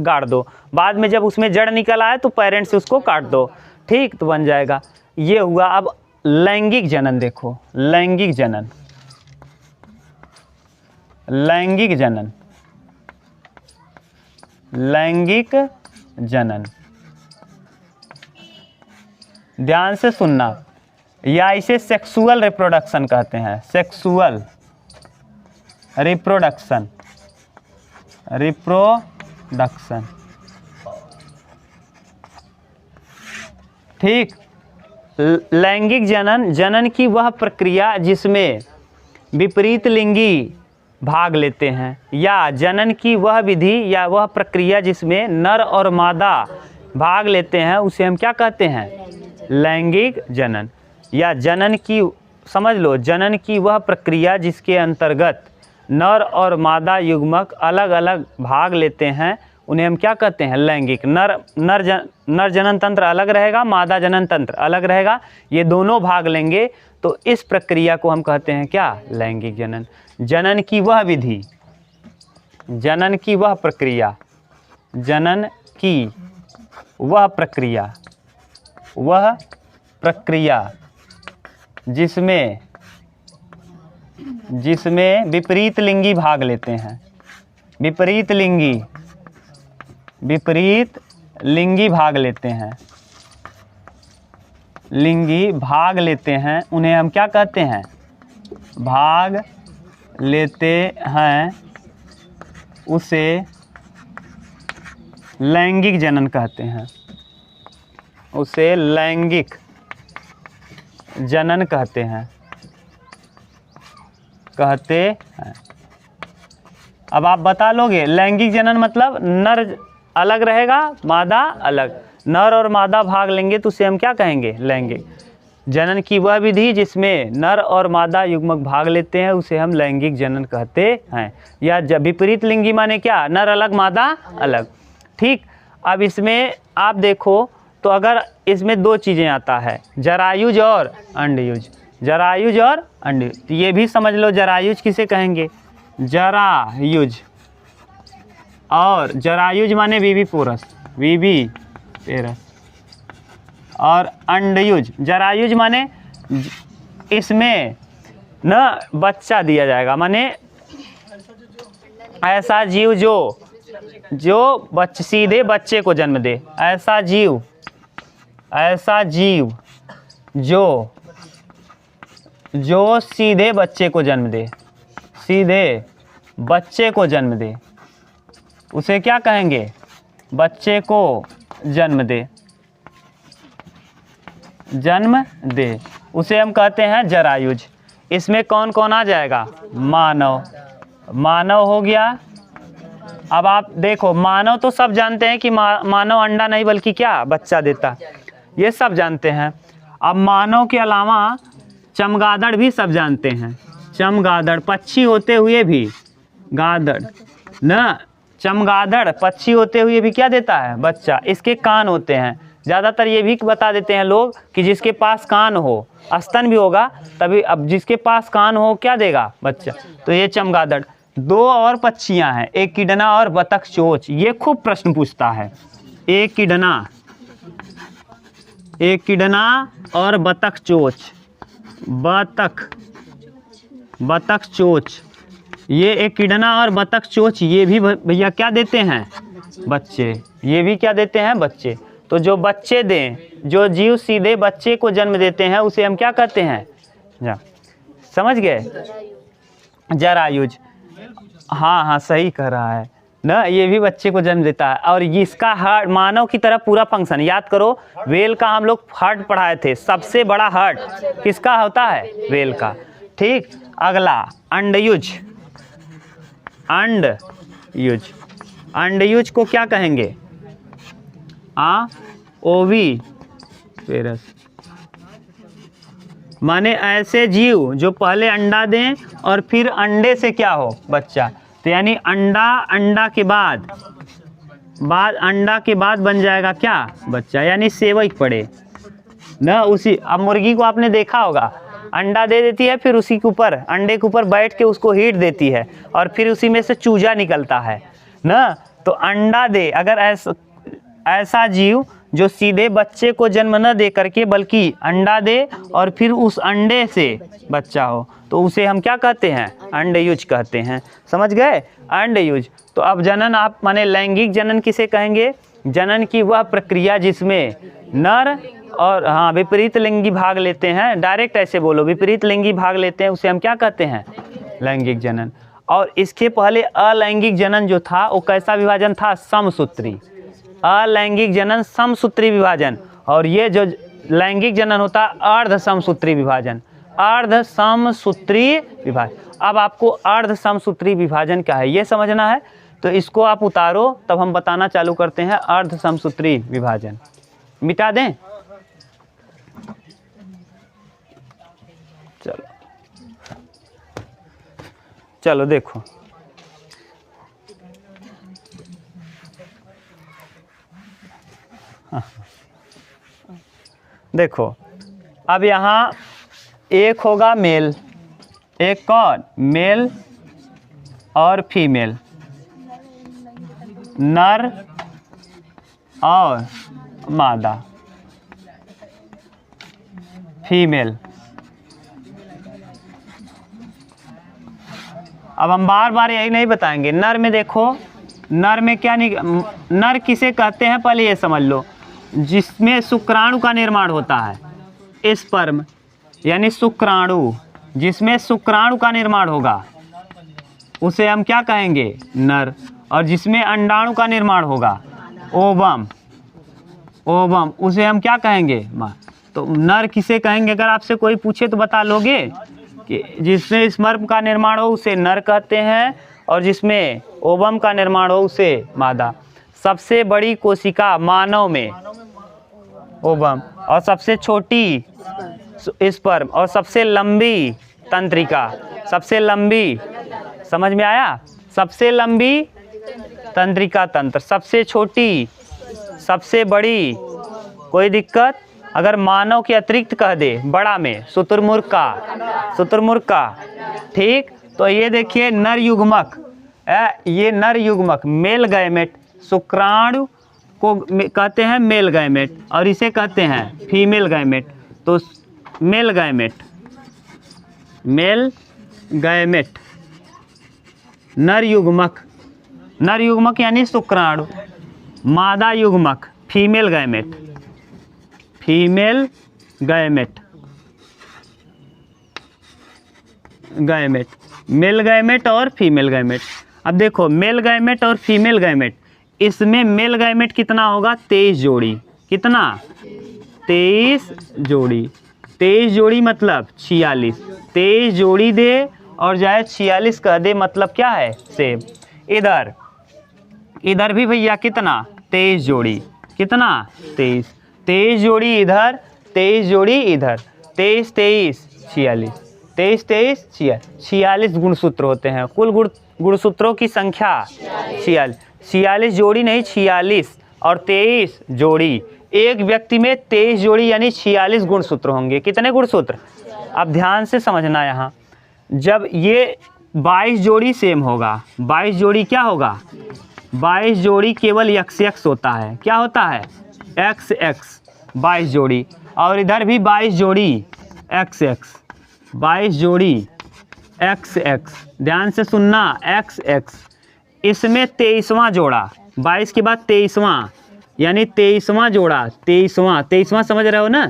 गाड़ दो, बाद में जब उसमें जड़ निकल आए तो पेरेंट से उसको काट दो, ठीक, तो बन जाएगा। ये हुआ। अब लैंगिक जनन देखो, लैंगिक जनन, लैंगिक जनन, लैंगिक जनन, ध्यान से सुनना, या इसे सेक्सुअल रिप्रोडक्शन कहते हैं, सेक्सुअल रिप्रोडक्शन, रिप्रोडक्शन, ठीक। लैंगिक जनन, जनन की वह प्रक्रिया जिसमें विपरीत लिंगी भाग लेते हैं, या जनन की वह विधि या वह प्रक्रिया जिसमें नर और मादा भाग लेते हैं, उसे हम क्या कहते हैं, लैंगिक जनन। या जनन की, समझ लो, जनन की वह प्रक्रिया जिसके अंतर्गत नर और मादा युग्मक अलग अलग भाग लेते हैं, उन्हें हम क्या कहते हैं, लैंगिक। नर जनन तंत्र अलग रहेगा, मादा जनन तंत्र अलग रहेगा, ये दोनों भाग लेंगे, तो इस प्रक्रिया को हम कहते हैं क्या, लैंगिक जनन। जनन की वह विधि, जनन की वह प्रक्रिया, जनन की वह प्रक्रिया, वह प्रक्रिया जिसमें विपरीत लिंगी भाग लेते हैं, विपरीत लिंगी भाग लेते हैं, लिंगी भाग लेते हैं, उन्हें हम क्या कहते हैं, भाग लेते हैं, उसे लैंगिक जनन कहते हैं, उसे लैंगिक जनन कहते हैं। अब आप बता लोगे लैंगिक जनन मतलब नर अलग रहेगा, मादा अलग, नर और मादा भाग लेंगे तो उसे हम क्या कहेंगे, लैंगिक। जनन की वह विधि जिसमें नर और मादा युग्मक भाग लेते हैं उसे हम लैंगिक जनन कहते हैं। या जब विपरीत लिंगी माने क्या, नर अलग मादा अलग। ठीक, अब इसमें आप देखो तो अगर इसमें दो चीज़ें आता है, जरायुज और अंडयुज, जरायुज और अंडयुज, तो ये भी समझ लो जरायुज किसे कहेंगे, जरायुज, और जरायुज माने वीवी पोरस, वीवी पेरस, और अंडयुज, जरायुज माने इसमें न बच्चा दिया जाएगा, माने ऐसा जीव जो सीधे बच्चे को जन्म दे, ऐसा जीव जो सीधे बच्चे को जन्म दे, सीधे बच्चे को जन्म दे, उसे क्या कहेंगे, बच्चे को जन्म दे, उसे हम कहते हैं जरायुज। इसमें कौन कौन आ जाएगा, मानव हो गया। अब आप देखो मानव तो सब जानते हैं कि मानव अंडा नहीं बल्कि क्या, बच्चा देता, ये सब जानते हैं। अब मानव के अलावा चमगादड़ भी सब जानते हैं, चमगादड़ पक्षी होते हुए भी, गादड़ न, चमगादड़ पक्षी होते हुए भी क्या देता है, बच्चा। इसके कान होते हैं, ज़्यादातर ये भी बता देते हैं लोग कि जिसके पास कान हो, स्तन भी होगा तभी, अब जिसके पास कान हो क्या देगा, बच्चा। तो ये चमगादड़। दो और पक्षियां हैं, एक किडना और बतख चोच, ये खूब प्रश्न पूछता है। एक किडना और बतख चोच, बतख चोच, ये एक किडना और बतख चोच, ये भी भैया क्या देते हैं, बच्चे, ये भी क्या देते हैं, बच्चे। तो जो बच्चे दें, जो जीव सीधे बच्चे को जन्म देते हैं उसे हम क्या कहते हैं, समझ गए, जरायुज। हाँ सही कह रहा है ना, ये भी बच्चे को जन्म देता है। और इसका हार्ट मानव की तरह पूरा फंक्शन, याद करो वेल का हम लोग हार्ट पढ़ाए थे, सबसे बड़ा हार्ट किसका होता है, वेल का। ठीक, अगला अंडयुज, अंडयुज को क्या कहेंगे, ओवी पेरस, माने ऐसे जीव जो पहले अंडा दें और फिर अंडे से क्या हो, बच्चा। तो यानी अंडा के बाद बन जाएगा क्या, बच्चा, यानी सेवक पड़े न। उसी, अब मुर्गी को आपने देखा होगा, अंडा दे देती है, फिर उसी के ऊपर, अंडे के ऊपर बैठ के उसको हीट देती है और फिर उसी में से चूजा निकलता है न। तो अंडा दे, अगर ऐसा जीव जो सीधे बच्चे को जन्म न दे करके बल्कि अंडा दे और फिर उस अंडे से बच्चा हो, तो उसे हम क्या कहते हैं, अंडयुज कहते हैं। समझ गए, अंडयुज। तो अब जनन आप माने लैंगिक जनन किसे कहेंगे, जनन की वह प्रक्रिया जिसमें नर और विपरीत लिंगी भाग लेते हैं, डायरेक्ट ऐसे बोलो, विपरीत लिंगी भाग लेते हैं, उसे हम क्या कहते हैं, लैंगिक जनन। और इसके पहले अलैंगिक जनन जो था वो कैसा विभाजन था, समसूत्री। अलैंगिक जनन समसूत्री विभाजन, और ये जो लैंगिक जनन होता अर्ध समसूत्री विभाजन, अर्ध समसूत्री विभाजन। अब आपको अर्ध समसूत्री विभाजन क्या है ये समझना है, तो इसको आप उतारो तब हम बताना चालू करते हैं। अर्ध समसूत्री विभाजन मिटा दें, चलो देखो, देखो अब यहाँ एक होगा मेल, एक कौन, मेल और फीमेल, नर और मादा, फीमेल। अब हम बार बार यही नहीं बताएंगे। नर में देखो, नर में क्या नर किसे कहते हैं पहले ये समझ लो, जिसमें शुक्राणु का निर्माण होता है। स्पर्म यानी शुक्राणु, जिसमें शुक्राणु का निर्माण होगा उसे हम क्या कहेंगे, नर। और जिसमें अंडाणु का निर्माण होगा, ओवम, ओवम, उसे हम क्या कहेंगे, माँ। तो नर किसे कहेंगे, अगर आपसे कोई पूछे तो बता लोगे कि जिसमें स्पर्म का निर्माण हो उसे नर कहते हैं, और जिसमें ओवम का निर्माण हो उसे मादा। सबसे बड़ी कोशिका मानव में ओवम, और सबसे छोटी स्पर्म, और सबसे लंबी तंत्रिका, सबसे लंबी, समझ में आया, सबसे लंबी तंत्रिका तंत्र, सबसे छोटी, सबसे बड़ी, कोई दिक्कत। अगर मानव के अतिरिक्त कह दे बड़ा में शुतुरमुर्ग का, शुतुरमुर्ग का, ठीक। तो ये देखिए नर युग्मक, ये नर युग्मक मेल गैमेट, शुक्राणु को कहते हैं मेल गैमेट और इसे कहते हैं फीमेल गैमेट। तो मेल गैमेट, मेल गैमेट, नर युग्मक, नर युग्मक यानी शुक्राणु, मादा युग्मक female gamete, female gamete, gamete, male gamete और फीमेल गैमेट। अब देखो मेल गैमेट और फीमेल गैमेट, इसमें मेल गैमेट कितना होगा, 23 जोड़ी, कितना, 23 जोड़ी, 23 जोड़ी मतलब 46, 23 जोड़ी दे और जाए 46 कह दे, मतलब क्या है, सेम। इधर, इधर भी भैया कितना, 23 जोड़ी, कितना, 23, 23 जोड़ी इधर, 23 जोड़ी इधर, 23 23 46, 23 23 46 गुणसूत्र होते हैं। कुल गुणसूत्रों की संख्या 46, 46 जोड़ी नहीं 46, और 23 जोड़ी, एक व्यक्ति में 23 जोड़ी यानी 46 गुणसूत्र होंगे। कितने गुणसूत्र, अब ध्यान से समझना। यहाँ जब ये 22 जोड़ी सेम होगा, 22 जोड़ी क्या होगा, 22 जोड़ी केवल XX होता है, क्या होता है, XX, 22 जोड़ी, और इधर भी 22 जोड़ी XX, 22 जोड़ी XX, ध्यान से सुनना, XX, इसमें 23वां जोड़ा, 22 के बाद 23वां यानी 23वां जोड़ा, 23वां समझ रहे हो ना,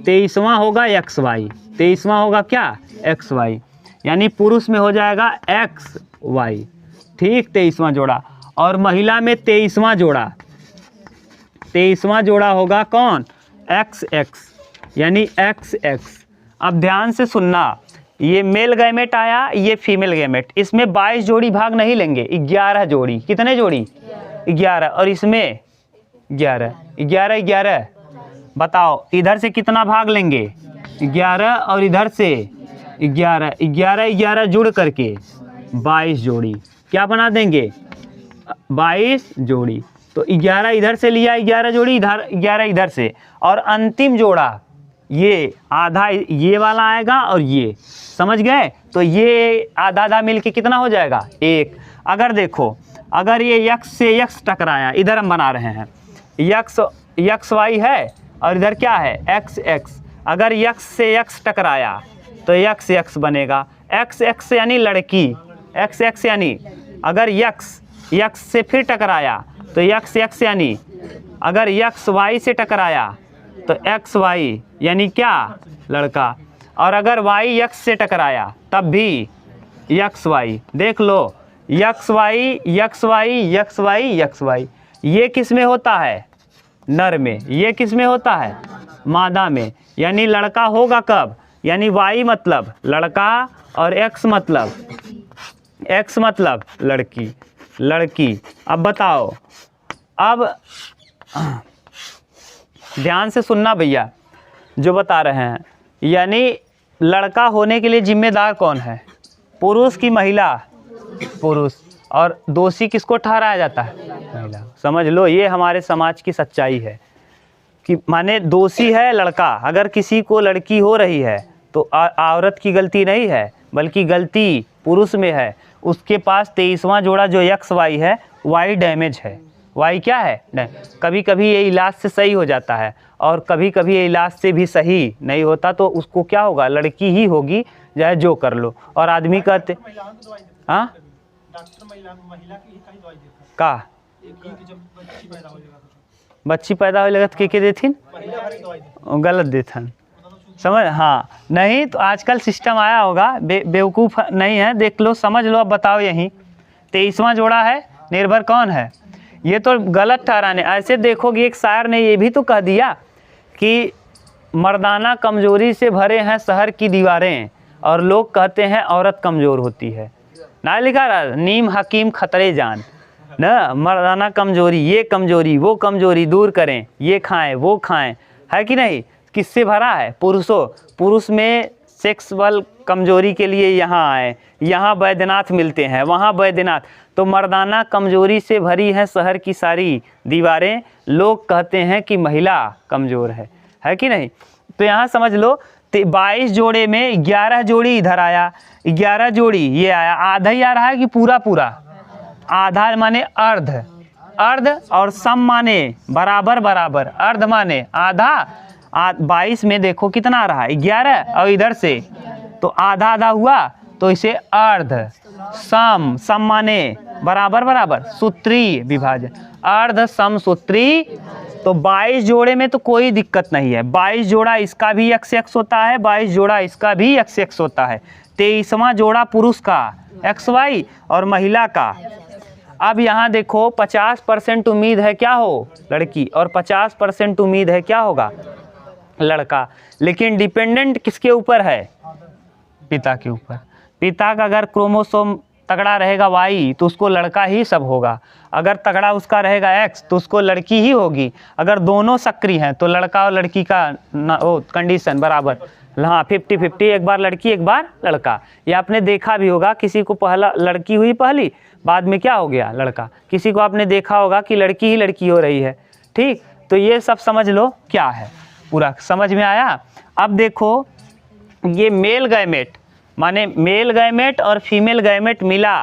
23वां होगा XY, 23वां होगा क्या, XY, यानी पुरुष में हो जाएगा XY, ठीक, 23वां जोड़ा। और महिला में 23वां जोड़ा, 23वां जोड़ा होगा कौन, XX, यानी XX। अब ध्यान से सुनना, ये मेल गैमेट आया, ये फीमेल गैमेट, इसमें 22 जोड़ी भाग नहीं लेंगे, 11 जोड़ी, कितने जोड़ी, 11, और इसमें 11, 11 11, बताओ इधर से कितना भाग लेंगे, 11, और इधर से 11, 11 11 जुड़ करके 22 जोड़ी, क्या बना देंगे, 22 जोड़ी। तो 11 इधर से लिया, 11 जोड़ी इधर, 11 इधर से, और अंतिम जोड़ा ये आधा ये वाला आएगा और ये, समझ गए। तो ये आधा आधा मिलके कितना हो जाएगा, 1। अगर देखो, अगर ये X से X टकराया, इधर हम बना रहे हैं, XY है और इधर क्या है, XX, अगर X से X टकराया तो XX बनेगा, XX यानी लड़की, XX यानी, अगर X से फिर टकराया तो XX यानी, अगर XY से टकराया तो XY यानी क्या, लड़का, और अगर Y X से टकराया तब भी XY। देख लो, XY XY XY XY, ये किस में होता है, नर में, ये किस में होता है, मादा में। यानी लड़का होगा कब, यानी Y मतलब लड़का और X मतलब लड़की, लड़की। अब बताओ, अब ध्यान से सुनना भैया जो बता रहे हैं, यानी लड़का होने के लिए जिम्मेदार कौन है, पुरुष की महिला, पुरुष, और दोषी किसको ठहराया जाता है, महिला। समझ लो, ये हमारे समाज की सच्चाई है। कि माने दोषी है लड़का, अगर किसी को लड़की हो रही है तो औरत की गलती नहीं है, बल्कि गलती पुरुष में है। उसके पास 23वां जोड़ा जो एक्स वाई है, वाई डैमेज है। वाई क्या है? कभी कभी ये इलाज से सही हो जाता है और कभी कभी ये इलाज से भी सही नहीं होता, तो उसको क्या होगा, लड़की ही होगी, चाहे जो कर लो। और आदमी कहते हाँ का बच्ची पैदा हो लगा तो के देथिन, गलत देथन, समझ? हाँ नहीं तो आजकल सिस्टम आया होगा, बेवकूफ़ नहीं है, देख लो समझ लो। अब बताओ यहीं 23वां जोड़ा है, निर्भर कौन है? ये तो गलत ठहराने। ऐसे देखोगे एक शायर ने ये भी तो कह दिया कि मर्दाना कमजोरी से भरे हैं शहर की दीवारें और लोग कहते हैं औरत कमज़ोर होती है। ना लिखा रहा, नीम हकीम खतरे जान न, मर्दाना कमजोरी, ये कमजोरी वो कमजोरी दूर करें, ये खाएं वो खाएं, है कि नहीं? किससे भरा है? पुरुष में सेक्सुअल कमजोरी के लिए यहाँ आए, यहाँ बैद्यनाथ मिलते हैं, वहाँ बैद्यनाथ। तो मर्दाना कमजोरी से भरी है शहर की सारी दीवारें, लोग कहते हैं कि महिला कमज़ोर है कि नहीं? तो यहाँ समझ लो 22 जोड़े में 11 जोड़ी इधर आया, 11 जोड़ी ये आया, आधा ही आ रहा है कि पूरा पूरा? आधा माने अर्ध, अर्ध और सम माने बराबर बराबर, अर्ध माने आधा। 22 में देखो कितना आ रहा है, 11, और इधर से तो आधा आधा हुआ, तो इसे अर्ध। सम माने बराबर बराबर, सूत्री विभाजन, अर्ध सम सूत्री। तो 22 जोड़े में तो कोई दिक्कत नहीं है, 22 जोड़ा इसका भी XX होता है, 22 जोड़ा इसका भी XX होता है। 23वां जोड़ा पुरुष का XY और महिला का। अब यहाँ देखो 50% उम्मीद है क्या हो, लड़की, और 50% उम्मीद है क्या होगा, लड़का। लेकिन डिपेंडेंट किसके ऊपर है? पिता के ऊपर। पिता का अगर क्रोमोसोम तगड़ा रहेगा Y तो उसको लड़का ही सब होगा, अगर तगड़ा उसका रहेगा X तो उसको लड़की ही होगी। अगर दोनों सक्रिय हैं तो लड़का और लड़की का कंडीशन बराबर, हाँ 50-50, एक बार लड़की एक बार लड़का। ये आपने देखा भी होगा, किसी को पहला लड़की हुई पहली, बाद में क्या हो गया, लड़का। किसी को आपने देखा होगा कि लड़की ही लड़की हो रही है, ठीक। तो ये सब समझ लो क्या है, पूरा समझ में आया। अब देखो ये मेल गैमेट, माने मेल गैमेट और फीमेल गैमेट मिला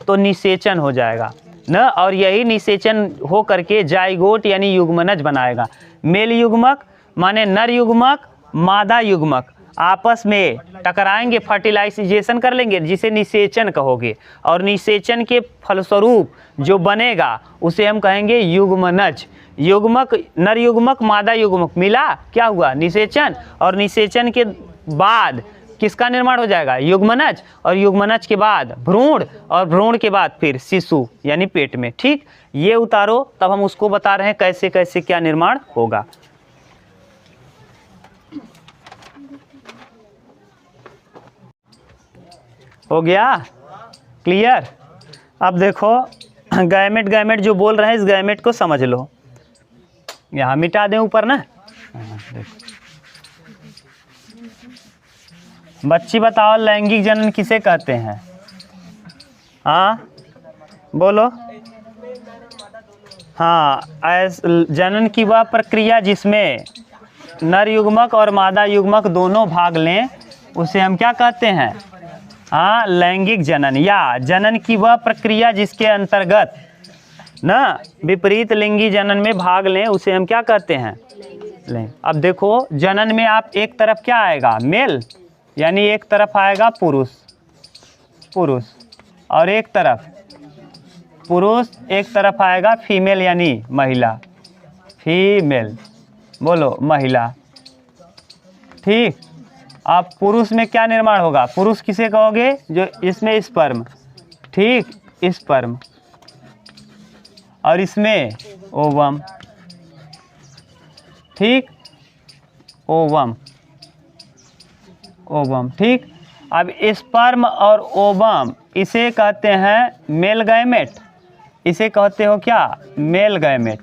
तो निषेचन हो जाएगा न, और यही निषेचन हो करके जाइगोट यानी युग्मनज बनाएगा। मेल युग्मक माने नर युग्मक, मादा युग्मक आपस में टकराएंगे, फर्टिलाइजेशन कर लेंगे, जिसे निषेचन कहोगे, और निषेचन के फलस्वरूप जो बनेगा उसे हम कहेंगे युग्मनज। युग्मक, नर युग्मक मादा युग्मक मिला, क्या हुआ, निषेचन, और निषेचन के बाद किसका निर्माण हो जाएगा, युग्मनज, और युग्मनज के बाद भ्रूण, और भ्रूण के बाद फिर शिशु यानी पेट में, ठीक। ये उतारो, तब हम उसको बता रहे हैं कैसे कैसे क्या निर्माण होगा। हो गया क्लियर? अब देखो गैमेट, गैमेट जो बोल रहे हैं इस गैमेट को समझ लो। यहाँ मिटा दें ऊपर ना। बच्ची बताओ लैंगिक जनन किसे कहते हैं? हाँ बोलो। हाँ, जनन की वह प्रक्रिया जिसमें नर युग्मक और मादा युग्मक दोनों भाग लें उसे हम क्या कहते हैं? हाँ, लैंगिक जनन, या जनन की वह प्रक्रिया जिसके अंतर्गत ना विपरीत लिंगी जनन में भाग लें उसे हम क्या कहते हैं? लें। अब देखो जनन में आप एक तरफ क्या आएगा, मेल, यानी एक तरफ आएगा पुरुष, पुरुष, और एक तरफ पुरुष, एक तरफ आएगा फीमेल यानी महिला, फीमेल, बोलो महिला, ठीक। अब पुरुष में क्या निर्माण होगा, पुरुष किसे कहोगे, जो इसमें स्पर्म, ठीक, स्पर्म, और इसमें ओवम, ठीक, ओवम, ओवम, ठीक। अब स्पर्म और ओवम इसे कहते हैं मेल गैमेट, इसे कहते हो क्या, मेल गैमेट,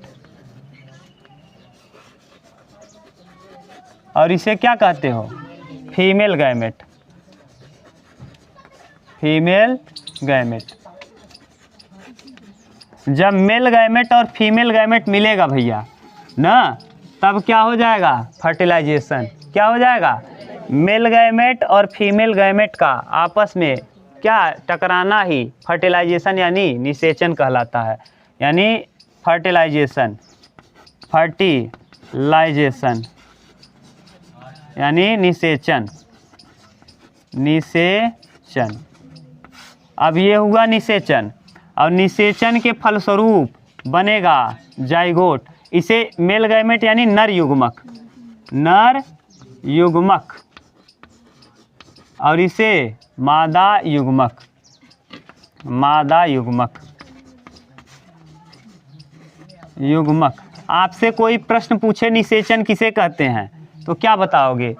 और इसे क्या कहते हो, फीमेल गैमेट, फीमेल गैमेट। जब मेल गैमेट और फीमेल गैमेट मिलेगा भैया ना, तब क्या हो जाएगा? फर्टिलाइजेशन। क्या हो जाएगा? मेल गैमेट और फीमेल गैमेट का आपस में क्या टकराना ही फर्टिलाइजेशन यानी निषेचन कहलाता है। यानी फर्टिलाइजेशन, फर्टिलाइजेशन यानी निषेचन, निषेचन। अब ये हुआ निषेचन, और निषेचन के फलस्वरूप बनेगा जाइगोट। इसे मेल गैमेट यानी नर युग्मक, नर युग्मक, और इसे मादा युग्मक, मादा युग्मक, युग्मक। आपसे कोई प्रश्न पूछे निषेचन किसे कहते हैं तो क्या बताओगे?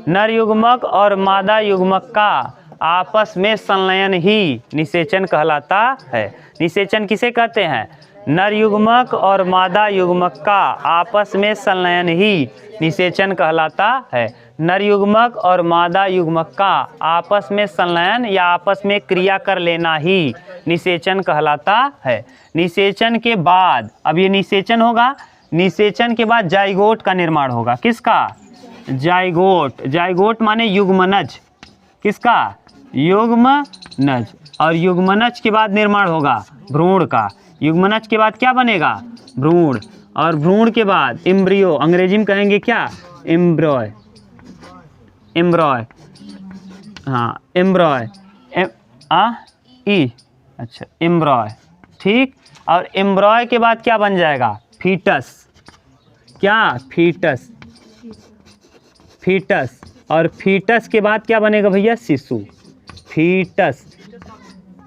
नर युग्मक और मादा युग्मक का आपस में संलयन ही निषेचन कहलाता है। निषेचन किसे कहते हैं? नर युग्मक और मादा युग्मक का आपस में संलयन ही निषेचन कहलाता है। नर युग्मक और मादा युग्मक का आपस में संलयन या आपस में क्रिया कर लेना ही निषेचन कहलाता है। निषेचन के बाद, अब ये निषेचन होगा, निषेचन के बाद जाइगोट का निर्माण होगा। किसका? जाइगोट। जाइगोट माने युग्मनज। किसका? युग्मनज। और युग्मनज के बाद निर्माण होगा भ्रूण का। युग्मनज के बाद क्या बनेगा? भ्रूण। और भ्रूण के बाद एम्ब्रियो, अंग्रेजी में कहेंगे क्या? एम्ब्रॉय, एम्ब्रॉय, हाँ एम्ब्रॉय, अच्छा एम्ब्रॉय, ठीक। और एम्ब्रॉय के बाद क्या बन जाएगा? फीटस। क्या? Foetus, foetus. और फीटस के बाद क्या बनेगा भैया? शिशु, फीटस।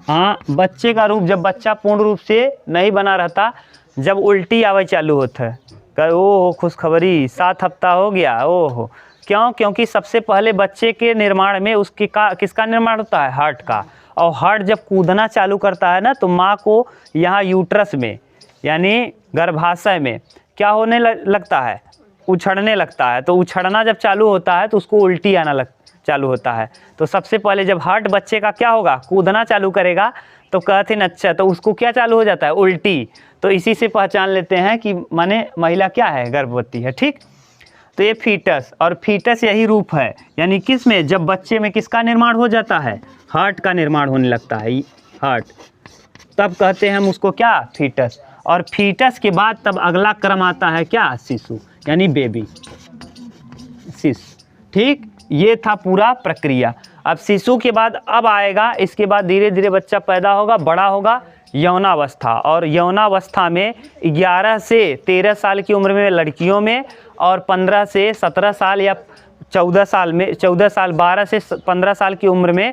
हाँ, बच्चे का रूप जब बच्चा पूर्ण रूप से नहीं बना रहता, जब उल्टी आवे चालू होता है, कहे ओह खुशखबरी 7 हफ्ता हो गया, ओह। क्यों? क्योंकि सबसे पहले बच्चे के निर्माण में उसकी किसका निर्माण होता है? हार्ट का। और हार्ट जब कूदना चालू करता है ना, तो माँ को यहाँ यूट्रस में यानी गर्भाशय में क्या होने लगता है? उछड़ने लगता है। तो उछड़ना जब चालू होता है तो उसको उल्टी आना चालू होता है। तो सबसे पहले जब हार्ट बच्चे का क्या होगा? कूदना चालू करेगा, तो कहते हैं अच्छा, तो उसको क्या चालू हो जाता है? उल्टी। तो इसी से पहचान लेते हैं कि माने महिला क्या है? गर्भवती है, ठीक। तो ये फीटस, और फीटस यही रूप है, यानी किस में? जब बच्चे में किसका निर्माण हो जाता है? हार्ट का निर्माण होने लगता है, हार्ट। तब कहते हैं हम उसको क्या? फीटस। और फीटस के बाद तब अगला क्रम आता है क्या? शिशु, यानी बेबी, शिशु, ठीक। ये था पूरा प्रक्रिया। अब शिशु के बाद अब आएगा, इसके बाद धीरे धीरे बच्चा पैदा होगा, बड़ा होगा, यौनावस्था। और यौनावस्था में 11 से 13 साल की उम्र में लड़कियों में, और 15 से 17 साल या 14 साल में, 14 साल 12 से 15 साल की उम्र में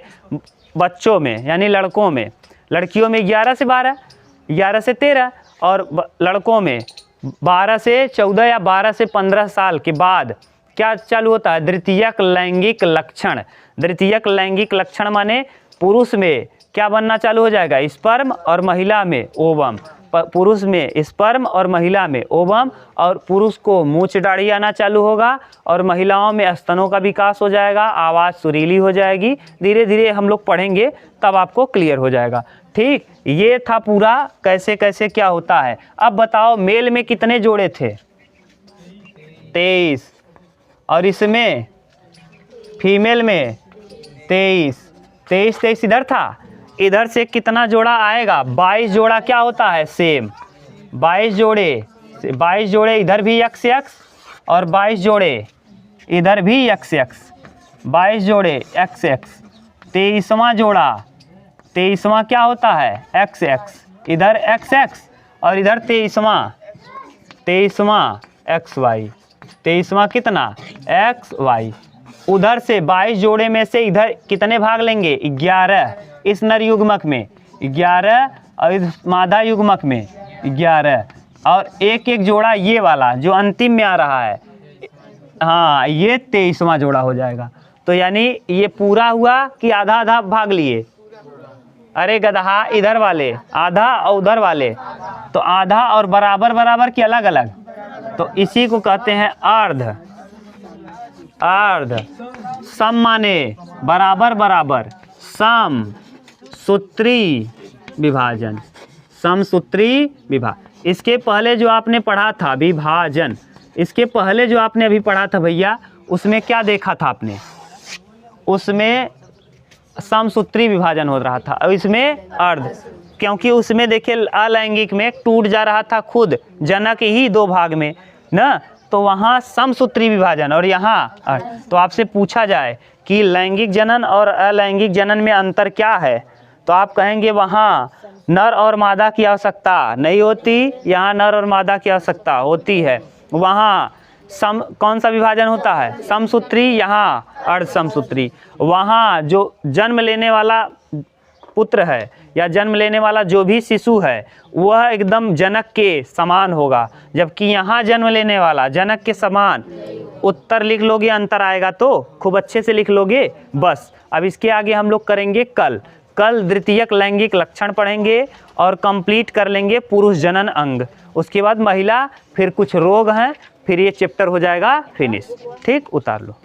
बच्चों में, यानी लड़कों में। लड़कियों में 11 से 12, 11 से 13, और लड़कों में 12 से 14 या 12 से 15 साल के बाद क्या चालू होता है? द्वितीयक लैंगिक लक्षण। द्वितीयक लैंगिक लक्षण माने पुरुष में क्या बनना चालू हो जाएगा? स्पर्म, और महिला में ओवम। पुरुष में स्पर्म और महिला में ओवम। और पुरुष को मूंछ दाढ़ी आना चालू होगा, और महिलाओं में स्तनों का विकास हो जाएगा, आवाज़ सुरीली हो जाएगी। धीरे धीरे हम लोग पढ़ेंगे तब आपको क्लियर हो जाएगा, ठीक। ये था पूरा कैसे कैसे क्या होता है। अब बताओ मेल में कितने जोड़े थे? 23। और इसमें फीमेल में 23। 23 इधर था, इधर से कितना जोड़ा आएगा? 22 जोड़ा क्या होता है? सेम 22 जोड़े, 22 जोड़े इधर भी x x, और 22 जोड़े इधर भी x x, 22 जोड़े x x। 23वां जोड़ा, 23वां क्या होता है? x x, इधर x x, और इधर 23वां x y। 23वां कितना? x y। उधर से 22 जोड़े में से इधर कितने भाग लेंगे? 11 इस नर युग्मक में, 11, और इस मादा युग्मक में 11, और एक एक जोड़ा ये वाला जो अंतिम में आ रहा है, हाँ ये 23वां जोड़ा हो जाएगा। तो यानी ये पूरा हुआ कि आधा आधा भाग लिए? अरे गधा, इधर वाले आधा और उधर वाले, तो आधा और बराबर बराबर कि अलग अलग? तो इसी को कहते हैं अर्ध। अर्ध सम माने बराबर बराबर, सम सूत्री विभाजन, समसूत्री विभाजन। इसके पहले जो आपने पढ़ा था विभाजन, इसके पहले जो आपने अभी पढ़ा था भैया, उसमें क्या देखा था आपने? उसमें समसूत्री विभाजन हो रहा था, अब इसमें अर्ध, क्योंकि उसमें देखिए अलैंगिक में टूट जा रहा था खुद जनक ही 2 भाग में ना, तो वहाँ समसूत्री विभाजन और यहाँ अर्ध। तो आपसे पूछा जाए कि लैंगिक जनन और अलैंगिक जनन में अंतर क्या है, तो आप कहेंगे वहाँ नर और मादा की आवश्यकता नहीं होती, यहाँ नर और मादा की आवश्यकता होती है। वहाँ कौन सा विभाजन होता है? समसूत्री, यहाँ अर्ध समसूत्री। वहाँ जो जन्म लेने वाला पुत्र है या जन्म लेने वाला जो भी शिशु है वह एकदम जनक के समान होगा, जबकि यहाँ जन्म लेने वाला जनक के समान। उत्तर लिख लोगे, अंतर आएगा तो खूब अच्छे से लिख लोगे बस। अब इसके आगे हम लोग करेंगे कल द्वितीयक लैंगिक लक्षण पढ़ेंगे और कंप्लीट कर लेंगे पुरुष जनन अंग। उसके बाद महिला, फिर कुछ रोग हैं, फिर ये चैप्टर हो जाएगा फिनिश। ठीक, उतार लो।